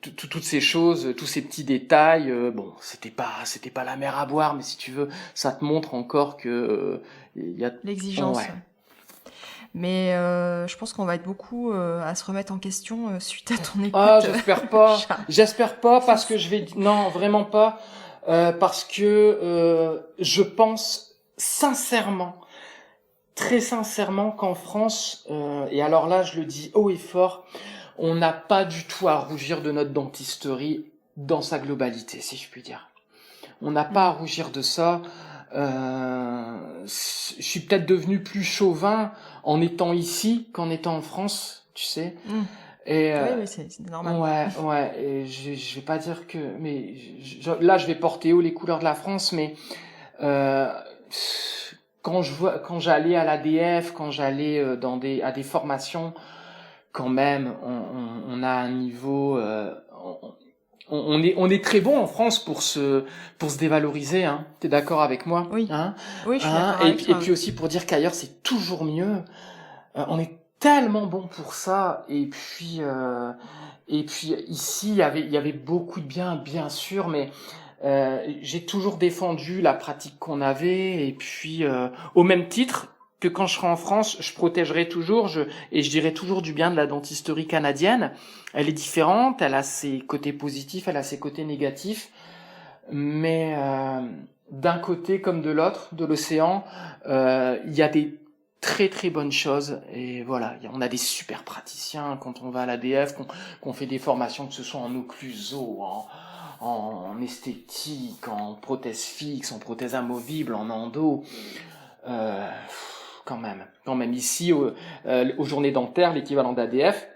toutes ces choses, tous ces petits détails, bon, c'était pas la mer à boire, mais si tu veux, ça te montre encore que il y a l'exigence. Ouais. Mais je pense qu'on va être beaucoup à se remettre en question suite à ton écoute. Ah, j'espère pas. J'espère pas parce que non, vraiment pas, parce que je pense sincèrement, très sincèrement, qu'en France, et alors là, je le dis haut et fort, on n'a pas du tout à rougir de notre dentisterie dans sa globalité, si je puis dire. On n'a pas à rougir de ça. Je suis peut-être devenu plus chauvin en étant ici qu'en étant en France, tu sais. Et Oui, c'est normal. ouais, et je vais pas dire que, mais là je vais porter haut les couleurs de la France, mais euh, quand j'allais à l'ADF, quand j'allais à des formations, quand même, on a un niveau, on est très bon en France pour se dévaloriser, hein. T'es d'accord avec moi, Oui, hein, oui, je suis hein, d'accord avec et toi. puis aussi pour dire qu'ailleurs c'est toujours mieux. On est tellement bon pour ça, et puis ici il y avait beaucoup de bien, bien sûr, mais j'ai toujours défendu la pratique qu'on avait, et puis au même titre que quand je serai en France, je protégerai toujours, et je dirai toujours du bien de la dentisterie canadienne. Elle est différente, elle a ses côtés positifs, elle a ses côtés négatifs, mais d'un côté comme de l'autre, de l'océan, il y a des très très bonnes choses, et voilà, on a des super praticiens quand on va à l'ADF, qu'on fait des formations, que ce soit en occluso, en esthétique, en prothèse fixe, en prothèse amovible, en endo. Euh, quand même ici aux journées dentaires, l'équivalent d'ADF,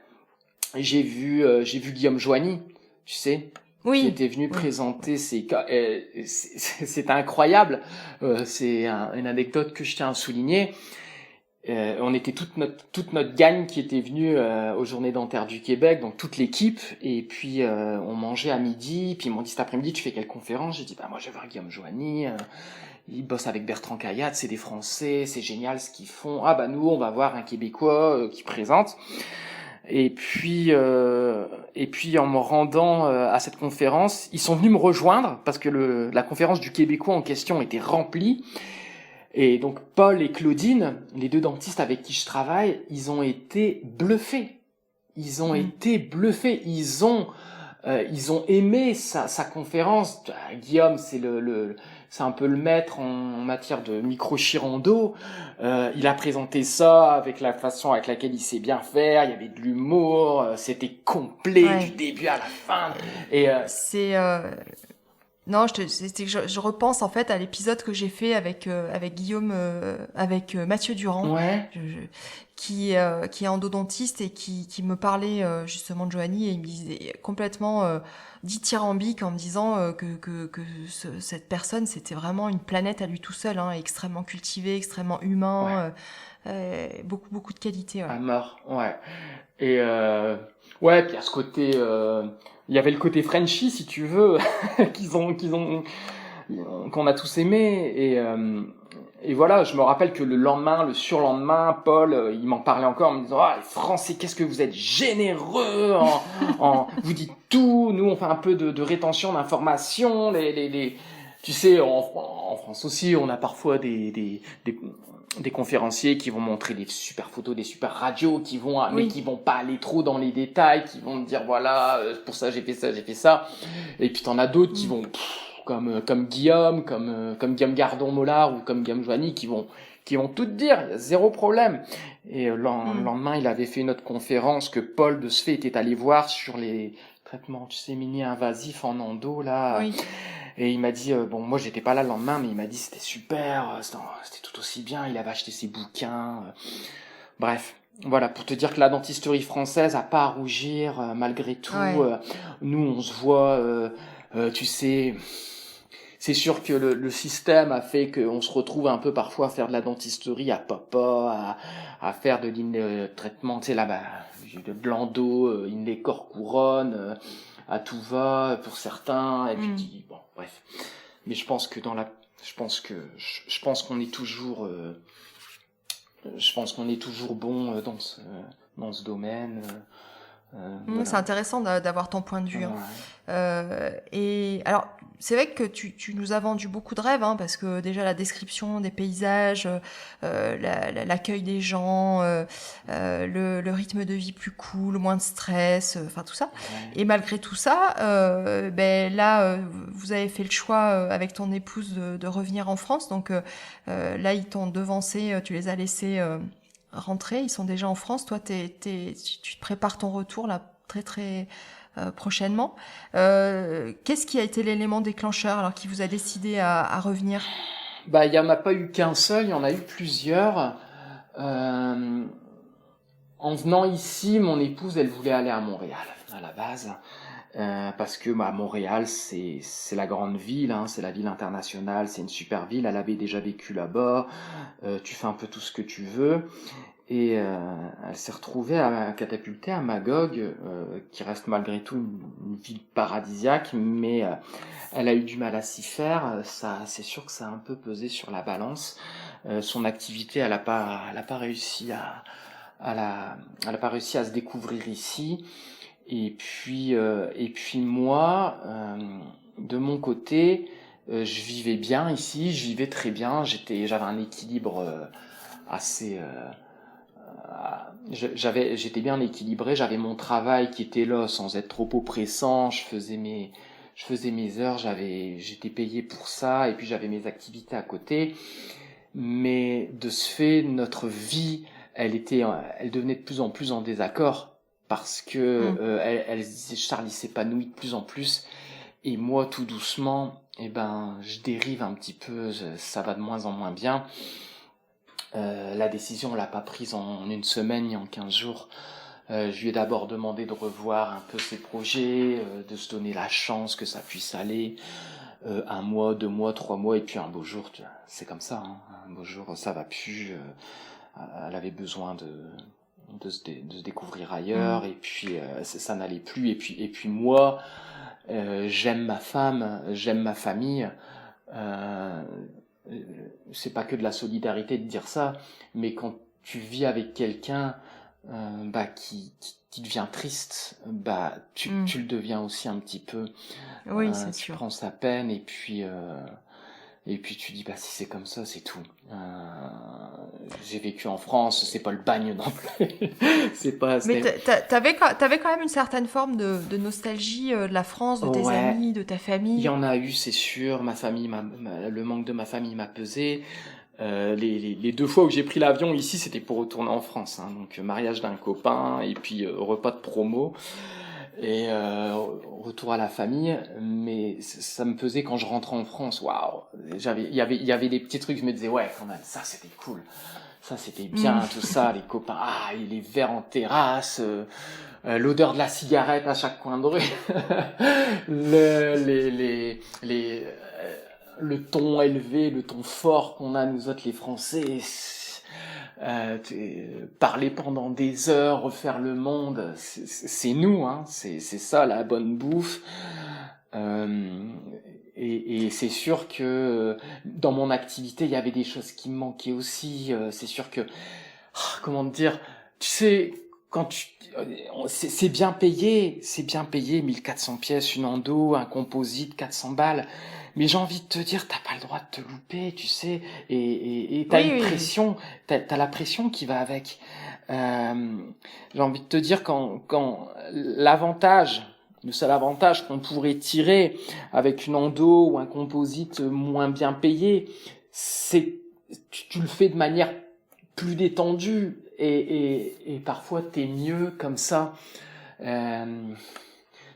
j'ai vu Guillaume Joigny, tu sais, qui Oui, était venu oui. présenter c'est incroyable. C'est une anecdote que je tiens à souligner. On était toute notre gang qui était venue aux Journées dentaires du Québec, donc toute l'équipe, et puis on mangeait à midi, puis ils m'ont dit cet après-midi tu fais quelle conférence? J'ai dit bah moi je vais voir Guillaume Joigny, il bosse avec Bertrand Caillat, c'est des Français, c'est génial ce qu'ils font. Ah bah nous on va voir un Québécois qui présente. Et puis en me rendant à cette conférence, ils sont venus me rejoindre parce que la conférence du Québécois en question était remplie. Et donc Paul et Claudine, les deux dentistes avec qui je travaille, ils ont été bluffés. Ils ont été bluffés. Ils ont aimé sa conférence. Guillaume, c'est un peu le maître en matière de micro-chirando. Il a présenté ça avec la façon avec laquelle il sait bien faire. Il y avait de l'humour. C'était complet du début à la fin. Et c'est non, je repense en fait à l'épisode que j'ai fait avec Guillaume, avec Mathieu Durand, ouais, qui est endodontiste et qui me parlait justement de Joanie, et il me disait complètement dithyrambique en me disant cette personne c'était vraiment une planète à lui tout seul, hein, extrêmement cultivé, extrêmement humain, beaucoup de qualités. Ouais. à mort, ouais. Et ouais, puis à ce côté, il y avait le côté Frenchy, si tu veux, qu'on a tous aimé. Et voilà, je me rappelle que le lendemain, le surlendemain, Paul, il m'en parlait encore en me disant ah les Français, qu'est-ce que vous êtes généreux, vous dites tout. Nous, on fait un peu de rétention d'informations. Tu sais, en France aussi, on a parfois des conférenciers qui vont montrer des super photos, des super radios, mais qui vont pas aller trop dans les détails, qui vont te dire voilà, pour ça j'ai fait ça, j'ai fait ça. Et puis t'en as d'autres qui vont comme Guillaume, comme Guillaume Gardon-Mollard ou comme Guillaume Joigny qui vont tout te dire, il y a zéro problème. Et le lendemain, il avait fait une autre conférence que Paul de ce fait était allé voir sur les traitements, tu sais, mini-invasifs en endo là. Oui. Et il m'a dit, bon, moi j'étais pas là le lendemain, mais il m'a dit c'était super, c'était tout aussi bien, il avait acheté ses bouquins. Bref, voilà, pour te dire que la dentisterie française a pas à rougir, malgré tout. Nous, on se voit, tu sais, c'est sûr que le système a fait qu'on se retrouve un peu parfois à faire de la dentisterie à papa, à faire de traitement, tu sais, là-bas, de l'endo, inlay corps couronne, à tout va pour certains, et puis bon, bref. Mais je pense que je pense qu'on est toujours bon dans ce domaine. Voilà. C'est intéressant d'avoir ton point de vue. Ouais. Et alors, c'est vrai que tu nous as vendu beaucoup de rêves, hein, parce que déjà la description des paysages, l'accueil des gens, le rythme de vie plus cool, moins de stress, enfin tout ça. Ouais. Et malgré tout ça, là, vous avez fait le choix avec ton épouse de revenir en France. Donc là, ils t'ont devancé, tu les as laissés rentrer. Ils sont déjà en France. Toi, tu te prépares ton retour là très très prochainement. Qu'est-ce qui a été l'élément déclencheur alors qui vous a décidé à revenir? Bah, il y en a pas eu qu'un seul, il y en a eu plusieurs. En En venant ici, mon épouse, elle voulait aller à Montréal à la base. Parce que Montréal, c'est la grande ville, hein, c'est la ville internationale, c'est une super ville. Elle avait déjà vécu là-bas. Tu fais un peu tout ce que tu veux. Et elle s'est retrouvée catapultée à Magog, qui reste malgré tout une ville paradisiaque, mais elle a eu du mal à s'y faire. Ça, c'est sûr que ça a un peu pesé sur la balance. Son activité, elle a pas réussi elle a pas réussi à se découvrir ici. Et puis moi, de mon côté, je vivais bien ici, je vivais très bien. J'avais un équilibre assez. J'étais bien équilibré. J'avais mon travail qui était là sans être trop oppressant. Je faisais mes heures. J'étais payé pour ça. Et puis j'avais mes activités à côté. Mais de ce fait, notre vie, elle devenait de plus en plus en désaccord. Parce que elle se disait, Charles, il s'épanouit de plus en plus, et moi, tout doucement, je dérive un petit peu, ça va de moins en moins bien. La décision, on l'a pas prise en une semaine ni en 15 jours. Je lui ai d'abord demandé de revoir un peu ses projets, de se donner la chance que ça puisse aller. 1 mois, 2 mois, 3 mois, et puis un beau jour, c'est comme ça, hein, un beau jour, ça va plus. Elle avait besoin de se découvrir ailleurs, et puis ça n'allait plus, et puis moi, j'aime ma femme, j'aime ma famille. C'est pas que de la solidarité de dire ça, mais quand tu vis avec quelqu'un qui devient triste, tu le deviens aussi un petit peu. Oui, c'est tu sûr. prends sa peine, et puis tu dis, si c'est comme ça, c'est tout. J'ai vécu en France, c'est pas le bagne non plus. Mais t'avais quand même une certaine forme de nostalgie de la France, de tes Ouais, amis, de ta il y famille. en a eu, c'est sûr. Ma famille, le manque de ma famille m'a pesé. Les 2 fois où j'ai pris l'avion ici, c'était pour retourner en France, hein. Donc mariage d'un copain, et puis repas de promo. Et retour à la famille, mais ça me pesait quand je rentrais en France. Waouh, il y avait des petits trucs, je me disais, ouais, quand même, ça c'était cool, ça c'était bien, tout ça, les copains, et les verres en terrasse, l'odeur de la cigarette à chaque coin de rue, le ton élevé, le ton fort qu'on a nous autres les Français. Parler pendant des heures, refaire le monde, c'est nous, hein, c'est ça la bonne bouffe. Et c'est sûr que dans mon activité, il y avait des choses qui me manquaient aussi. C'est sûr que, comment te dire, tu sais, quand c'est bien payé, 1400 pièces, une endo, un composite, 400 balles. Mais j'ai envie de te dire, t'as pas le droit de te louper, tu sais, et t'as une pression, t'as la pression qui va avec. J'ai envie de te dire, quand le seul avantage qu'on pourrait tirer avec une endo ou un composite moins bien payé, c'est tu le fais de manière plus détendue, et parfois t'es mieux comme ça.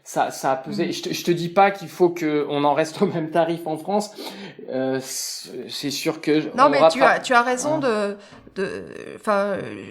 Ça a pesé. Je te dis pas qu'il faut que on en reste au même tarif en France. C'est sûr que Non, on mais rattrape. tu as raison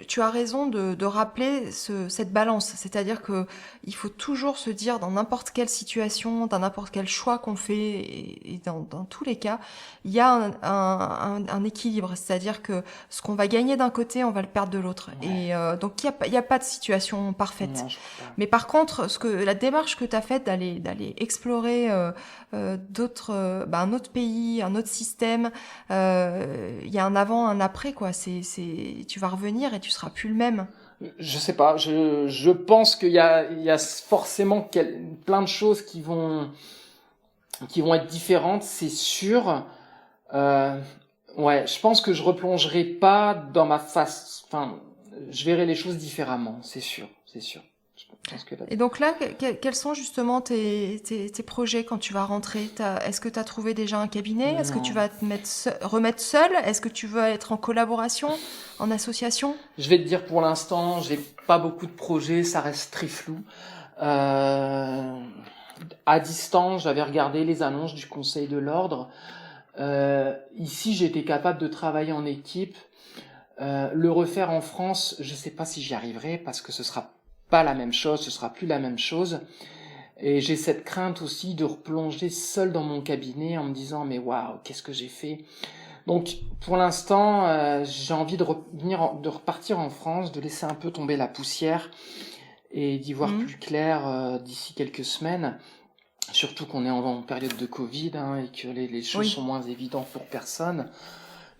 tu as raison de rappeler cette balance. C'est-à-dire que il faut toujours se dire, dans n'importe quelle situation, dans n'importe quel choix qu'on fait, et dans tous les cas, il y a un équilibre. C'est-à-dire que ce qu'on va gagner d'un côté, on va le perdre de l'autre. Ouais. Et donc il y a pas de situation parfaite. Non, je crois pas. Mais par contre, la démarche que tu as faite d'aller explorer un autre pays, un autre système, il y a un avant, un après, quoi. Tu vas revenir et tu seras plus le même. Je sais pas. Je pense qu'il y a forcément plein de choses qui vont être différentes, c'est sûr. Ouais, je pense que je replongerai pas dans ma face. Enfin, je verrai les choses différemment, c'est sûr, c'est sûr. Je pense que Et donc là, quels sont justement tes projets quand tu vas rentrer? Est-ce que tu as trouvé déjà un cabinet? Est-ce que tu non. vas te remettre seul? Est-ce que tu veux être en collaboration, en association? Je vais te dire, pour l'instant, j'ai pas beaucoup de projets, ça reste très flou. À distance, j'avais regardé les annonces du Conseil de l'Ordre. Ici, j'étais capable de travailler en équipe. Le refaire en France, je sais pas si j'y arriverai parce que ce sera pas la même chose, ce sera plus la même chose. Et j'ai cette crainte aussi de replonger seul dans mon cabinet en me disant mais waouh, qu'est-ce que j'ai fait? Donc pour l'instant, j'ai envie de de repartir en France, de laisser un peu tomber la poussière et d'y voir plus clair d'ici quelques semaines. Surtout qu'on est en période de Covid et que les choses sont moins évidentes pour personne.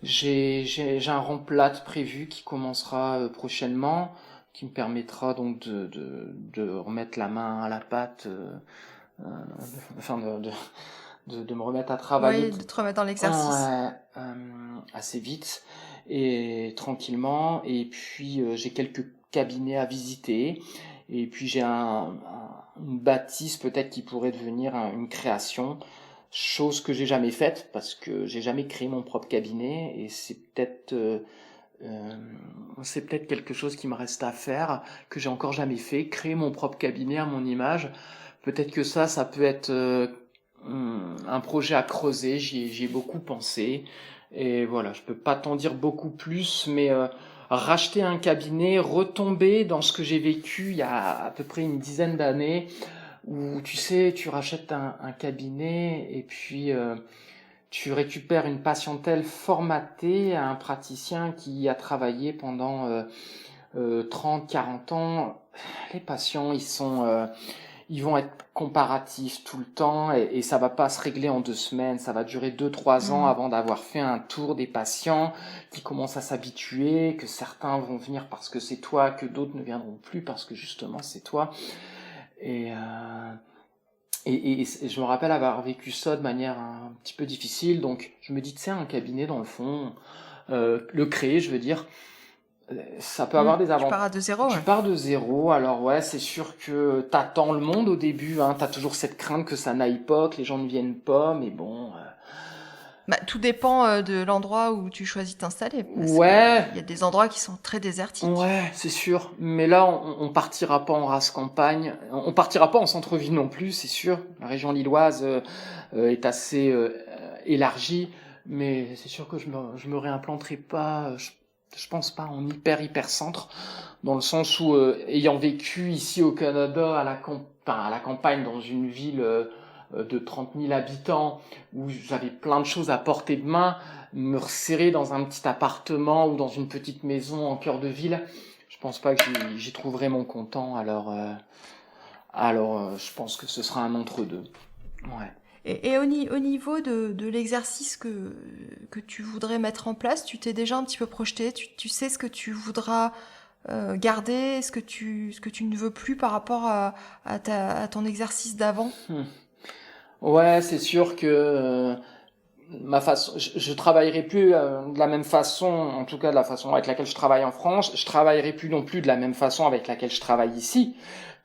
J'ai un remplate prévu qui commencera prochainement, qui me permettra donc de remettre la main à la pâte, enfin de me remettre à travailler. Oui, de te remettre dans l'exercice. Assez vite et tranquillement. Et puis j'ai quelques cabinets à visiter. Et puis j'ai une bâtisse peut-être qui pourrait devenir une création. Chose que j'ai jamais faite parce que j'ai jamais créé mon propre cabinet et c'est peut-être quelque chose qui me reste à faire que j'ai encore jamais fait, créer mon propre cabinet à mon image. Peut-être que ça peut être un projet à creuser. J'y ai beaucoup pensé et voilà, je peux pas t'en dire beaucoup plus, mais racheter un cabinet, retomber dans ce que j'ai vécu il y a à peu près une dizaine d'années. Où tu sais, tu rachètes un cabinet et puis tu récupères une patientèle formatée à un praticien qui a travaillé pendant 30, 40 ans. Les patients, ils vont être comparatifs tout le temps et ça va pas se régler en 2 semaines. Ça va durer 2-3 ans avant d'avoir fait un tour des patients qui commencent à s'habituer, que certains vont venir parce que c'est toi, que d'autres ne viendront plus parce que justement c'est toi. Et je me rappelle avoir vécu ça de manière un petit peu difficile, donc je me dis, tu sais, un cabinet dans le fond, le créer, je veux dire, ça peut avoir des avantages. Tu pars de zéro. Tu pars de zéro, alors ouais, c'est sûr que t'attends le monde au début, t'as toujours cette crainte que ça n'aille pas, que les gens ne viennent pas, mais bon... tout dépend de l'endroit où tu choisis de t'installer. Ouais. Il y a des endroits qui sont très désertiques. Ouais, c'est sûr. Mais là, on partira pas en race campagne. On partira pas en centre-ville non plus, c'est sûr. La région lilloise est assez élargie, mais c'est sûr que je me réimplanterai pas. Je pense pas en hyper centre, dans le sens où ayant vécu ici au Canada à la campagne dans une ville de 30 000 habitants où j'avais plein de choses à portée de main, me resserrer dans un petit appartement ou dans une petite maison en cœur de ville, je pense pas que j'y trouverai mon content. Alors je pense que ce sera un entre-deux. Ouais. Et au niveau de l'exercice que tu voudrais mettre en place, tu t'es déjà un petit peu projeté, tu sais ce que tu voudras garder, ce que tu ne veux plus par rapport à ton exercice d'avant. Ouais, c'est sûr que ma façon, je travaillerai plus de la même façon, en tout cas de la façon avec laquelle je travaille en France. Je travaillerai plus non plus de la même façon avec laquelle je travaille ici,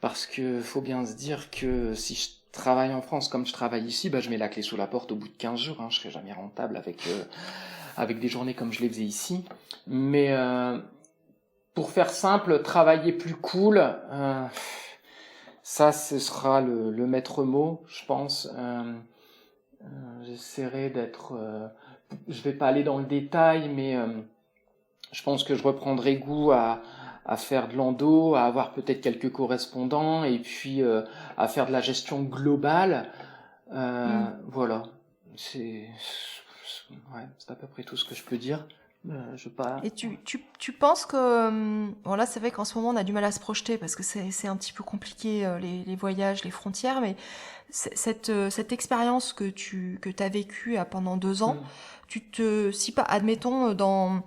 parce que faut bien se dire que si je travaille en France comme je travaille ici, je mets la clé sous la porte au bout de 15 jours. Je serai jamais rentable avec des journées comme je les faisais ici. Mais pour faire simple, travailler plus cool, ça ce sera le maître mot, je pense. J'essaierai d'être... je vais pas aller dans le détail, mais je pense que je reprendrai goût à faire de l'endo, à avoir peut-être quelques correspondants, et puis à faire de la gestion globale. Voilà. C'est à peu près tout ce que je peux dire. Et tu penses que... Bon là, c'est vrai qu'en ce moment, on a du mal à se projeter parce que c'est un petit peu compliqué, les voyages, les frontières, mais cette expérience que tu as vécue pendant 2 ans, si pas, admettons, dans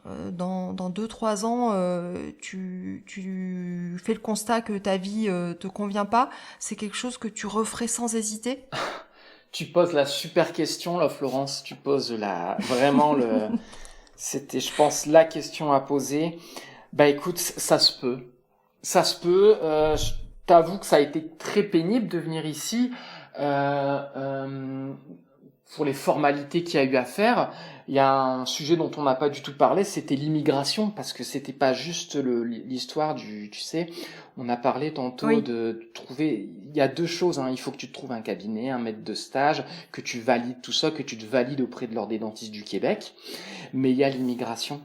2-3 ans, tu fais le constat que ta vie te convient pas, c'est quelque chose que tu referais sans hésiter? Tu poses la super question, là, Florence. Tu poses vraiment c'était, je pense, la question à poser. Écoute, ça se peut. Ça se peut. Je t'avoue que ça a été très pénible de venir ici. Pour les formalités qu'il y a eu à faire, il y a un sujet dont on n'a pas du tout parlé, c'était l'immigration, parce que c'était pas juste l'histoire tu sais, on a parlé tantôt de trouver, il y a 2 choses, il faut que tu te trouves un cabinet, un maître de stage, que tu valides tout ça, que tu te valides auprès de l'Ordre des dentistes du Québec, mais il y a l'immigration.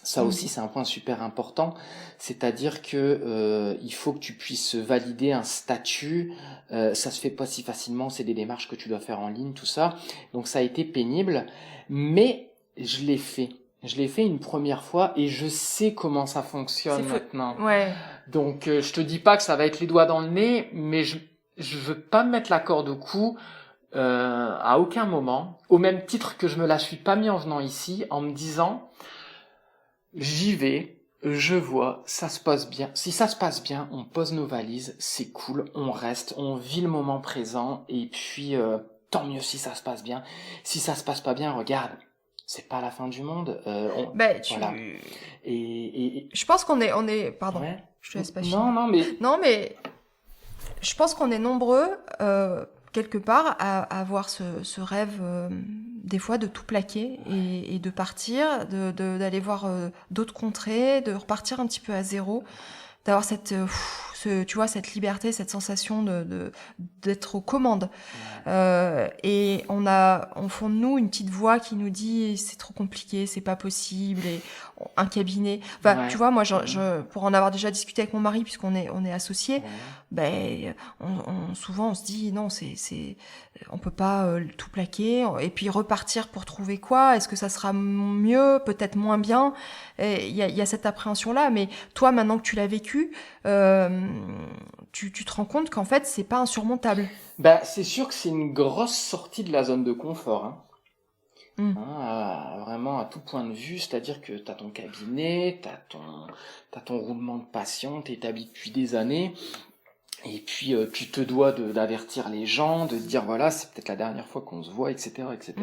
Ça aussi, c'est un point super important, c'est-à-dire que il faut que tu puisses valider un statut. Ça se fait pas si facilement, c'est des démarches que tu dois faire en ligne, tout ça. Donc ça a été pénible, mais je l'ai fait. Je l'ai fait une première fois et je sais comment ça fonctionne maintenant. Ouais. Donc je te dis pas que ça va être les doigts dans le nez, mais je veux pas me mettre la corde au cou. À aucun moment, au même titre que je me la suis pas mis en venant ici, en me disant j'y vais, je vois, ça se passe bien. Si ça se passe bien, on pose nos valises, c'est cool, on reste, on vit le moment présent, et puis tant mieux si ça se passe bien. Si ça se passe pas bien, regarde, c'est pas la fin du monde. Voilà. Et je pense qu'on est, pardon, ouais. je te laisse pas finir. Non, mais je pense qu'on est nombreux, quelque part, à avoir ce rêve, des fois, de tout plaquer et de partir, d'aller voir d'autres contrées, de repartir un petit peu à zéro, d'avoir cette liberté, cette sensation d'être aux commandes. Et on fond de nous une petite voix qui nous dit c'est trop compliqué, c'est pas possible, et un cabinet. Enfin, tu vois, moi, pour en avoir déjà discuté avec mon mari, puisqu'on est associés, souvent on se dit non, on peut pas tout plaquer, et puis repartir pour trouver quoi. Est-ce que ça sera mieux, peut-être moins bien? Il y a cette appréhension là, mais toi, maintenant que tu l'as vécu, tu te rends compte qu'en fait c'est pas insurmontable. C'est sûr que c'est une grosse sortie de la zone de confort, hein. Vraiment à tout point de vue, c'est-à-dire que t'as ton cabinet, t'as ton roulement de patient, t'es établi depuis des années, et puis tu te dois d'avertir les gens, de dire voilà, c'est peut-être la dernière fois qu'on se voit, etc., etc.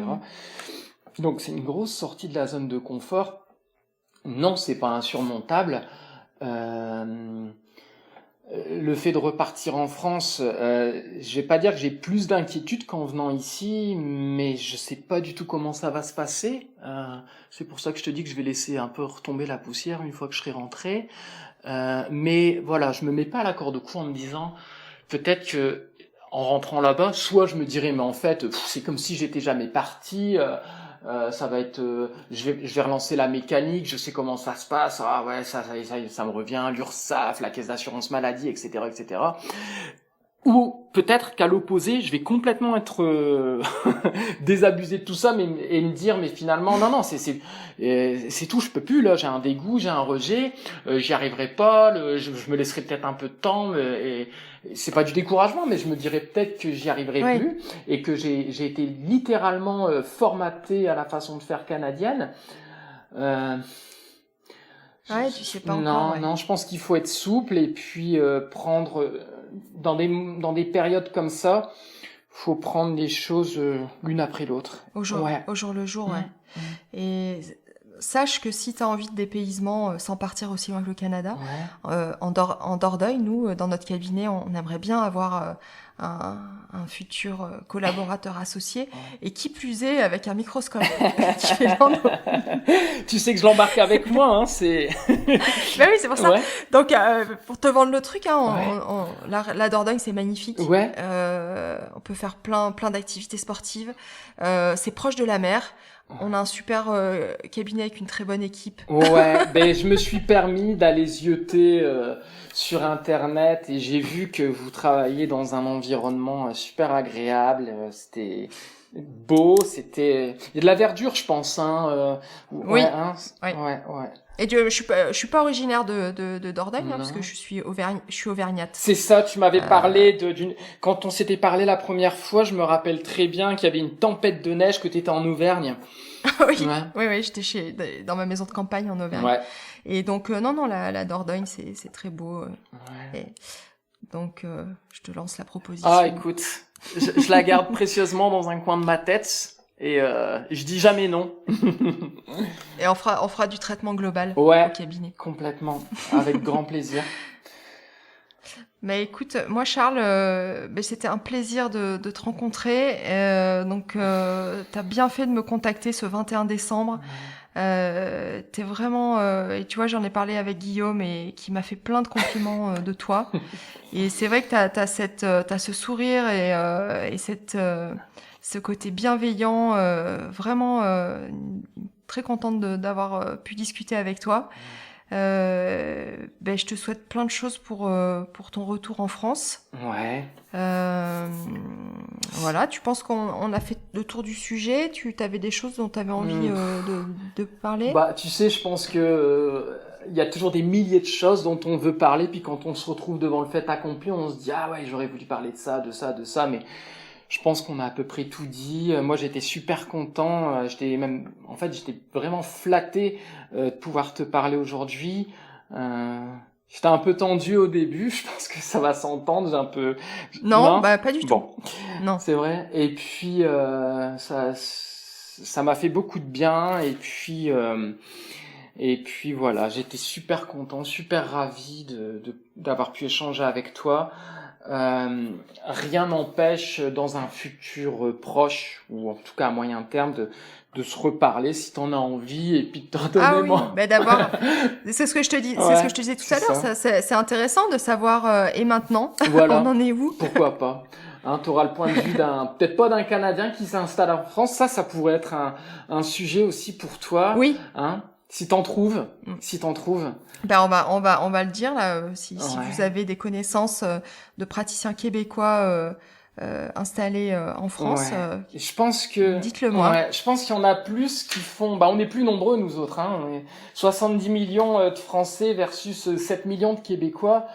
Donc c'est une grosse sortie de la zone de confort. Non, c'est pas insurmontable. Le fait de repartir en France, je vais pas dire que j'ai plus d'inquiétude qu'en venant ici, mais je sais pas du tout comment ça va se passer. C'est pour ça que je te dis que je vais laisser un peu retomber la poussière une fois que je serai rentré. Mais voilà, je me mets pas à la corde au cou en me disant peut-être que en rentrant là-bas, soit je me dirais mais en fait c'est comme si j'étais jamais parti. Ça va être, je vais relancer la mécanique, je sais comment ça se passe, ça me revient, l'URSSAF, la caisse d'assurance maladie, etc., etc. Ou peut-être qu'à l'opposé, je vais complètement être désabusé de tout ça, et me dire mais finalement non, c'est tout, je peux plus là, j'ai un dégoût, j'ai un rejet, j'y arriverai pas, je me laisserai peut-être un peu de temps, et c'est pas du découragement, mais je me dirais peut-être que j'y arriverai plus, et que j'ai été littéralement formaté à la façon de faire canadienne. Tu sais pas encore. Non, je pense qu'il faut être souple et puis prendre dans des périodes comme ça, faut prendre les choses l'une après l'autre. Au jour le jour, Et sache que si tu as envie de dépaysement sans partir aussi loin que le Canada, en Dordogne, nous, dans notre cabinet, on aimerait bien avoir un futur collaborateur associé, et qui plus est avec un microscope. Tu sais que je l'embarque avec moi, hein, c'est... Oui, c'est pour ça. Donc, pour te vendre le truc, la Dordogne, c'est magnifique. On peut faire plein d'activités sportives. C'est proche de la mer. On a un super cabinet avec une très bonne équipe. Je me suis permis d'aller zioter sur Internet, et j'ai vu que vous travaillez dans un environnement super agréable. C'était beau, il y a de la verdure, je pense. Oui. Et je suis pas originaire de Dordogne, parce que je suis auvergnate. C'est ça, tu m'avais parlé quand on s'était parlé la première fois, je me rappelle très bien qu'il y avait une tempête de neige, que tu étais en Auvergne. Oui, j'étais dans ma maison de campagne en Auvergne. Et donc la Dordogne, c'est très beau. Et donc je te lance la proposition. Ah, écoute, je la garde précieusement dans un coin de ma tête. Et je dis jamais non. Et on fera du traitement global au cabinet. Complètement, avec grand plaisir. Mais écoute, moi Charles, c'était un plaisir de te rencontrer. T'as bien fait de me contacter ce 21 décembre. T'es vraiment... et tu vois, j'en ai parlé avec Guillaume, et qui m'a fait plein de compliments de toi. Et c'est vrai que t'as ce sourire et ce côté bienveillant, vraiment une très contente d'avoir pu discuter avec toi. Je te souhaite plein de choses pour ton retour en France. Ouais. Voilà, tu penses qu'on a fait le tour du sujet? Tu avais des choses dont tu avais envie de parler? Tu sais, je pense que il y a toujours des milliers de choses dont on veut parler, puis quand on se retrouve devant le fait accompli, on se dit ah ouais, j'aurais voulu parler de ça, mais je pense qu'on a à peu près tout dit. Moi, j'étais super content. J'étais vraiment flatté de pouvoir te parler aujourd'hui. J'étais un peu tendu au début. Je pense que ça va s'entendre. J'ai un peu. Non, pas du tout. Bon, non, c'est vrai. Et puis ça m'a fait beaucoup de bien. Et puis voilà, j'étais super content, super ravi d'avoir pu échanger avec toi. Rien n'empêche dans un futur proche ou en tout cas à moyen terme de se reparler si t'en as envie et puis de te redonner d'abord c'est ce que je te dis, c'est ce que je te disais tout à l'heure, c'est intéressant de savoir et maintenant voilà. On en est où? Pourquoi pas, t'auras le point de vue peut-être pas d'un Canadien qui s'installe en France, ça pourrait être un sujet aussi pour toi. Oui. Si t'en trouves. On va le dire là. Si vous avez des connaissances de praticiens québécois installés en France, je pense que dites-le moi. Ouais, je pense qu'il y en a plus qui font. On est plus nombreux nous autres. On est 70 millions de Français versus 7 millions de Québécois.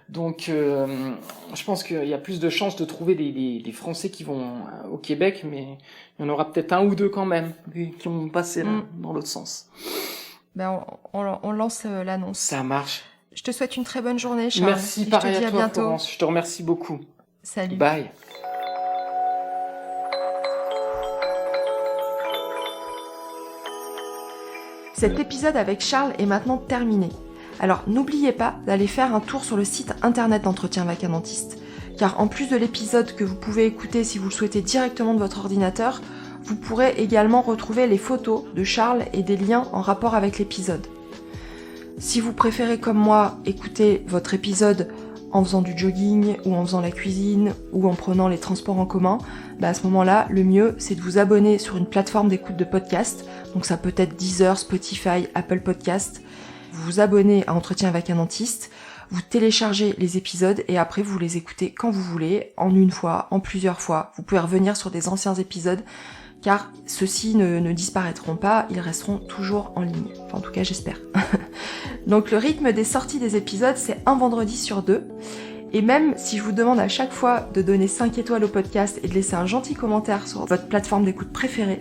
Donc, je pense qu'il y a plus de chances de trouver des Français qui vont au Québec, mais il y en aura peut-être un ou deux quand même qui vont passer là, dans l'autre sens. On lance l'annonce. Ça marche. Je te souhaite une très bonne journée, Charles. Merci, pareil à toi, Florence. Je te remercie beaucoup. Salut. Bye. Cet épisode avec Charles est maintenant terminé. Alors n'oubliez pas d'aller faire un tour sur le site internet d'Entretien avec un dentiste, car en plus de l'épisode que vous pouvez écouter si vous le souhaitez directement de votre ordinateur, vous pourrez également retrouver les photos de Charles et des liens en rapport avec l'épisode. Si vous préférez comme moi écouter votre épisode en faisant du jogging ou en faisant la cuisine ou en prenant les transports en commun, à ce moment-là, le mieux c'est de vous abonner sur une plateforme d'écoute de podcast, donc ça peut être Deezer, Spotify, Apple Podcast. Vous vous abonnez à Entretien avec un dentiste, vous téléchargez les épisodes et après vous les écoutez quand vous voulez, en une fois, en plusieurs fois. Vous pouvez revenir sur des anciens épisodes car ceux-ci ne disparaîtront pas, ils resteront toujours en ligne. Enfin, en tout cas, j'espère. Donc le rythme des sorties des épisodes, c'est un vendredi sur 2. Et même si je vous demande à chaque fois de donner 5 étoiles au podcast et de laisser un gentil commentaire sur votre plateforme d'écoute préférée,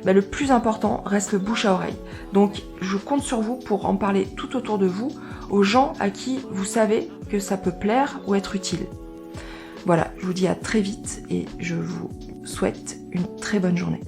le plus important reste le bouche à oreille. Donc je compte sur vous pour en parler tout autour de vous, aux gens à qui vous savez que ça peut plaire ou être utile. Voilà, je vous dis à très vite et je vous souhaite une très bonne journée.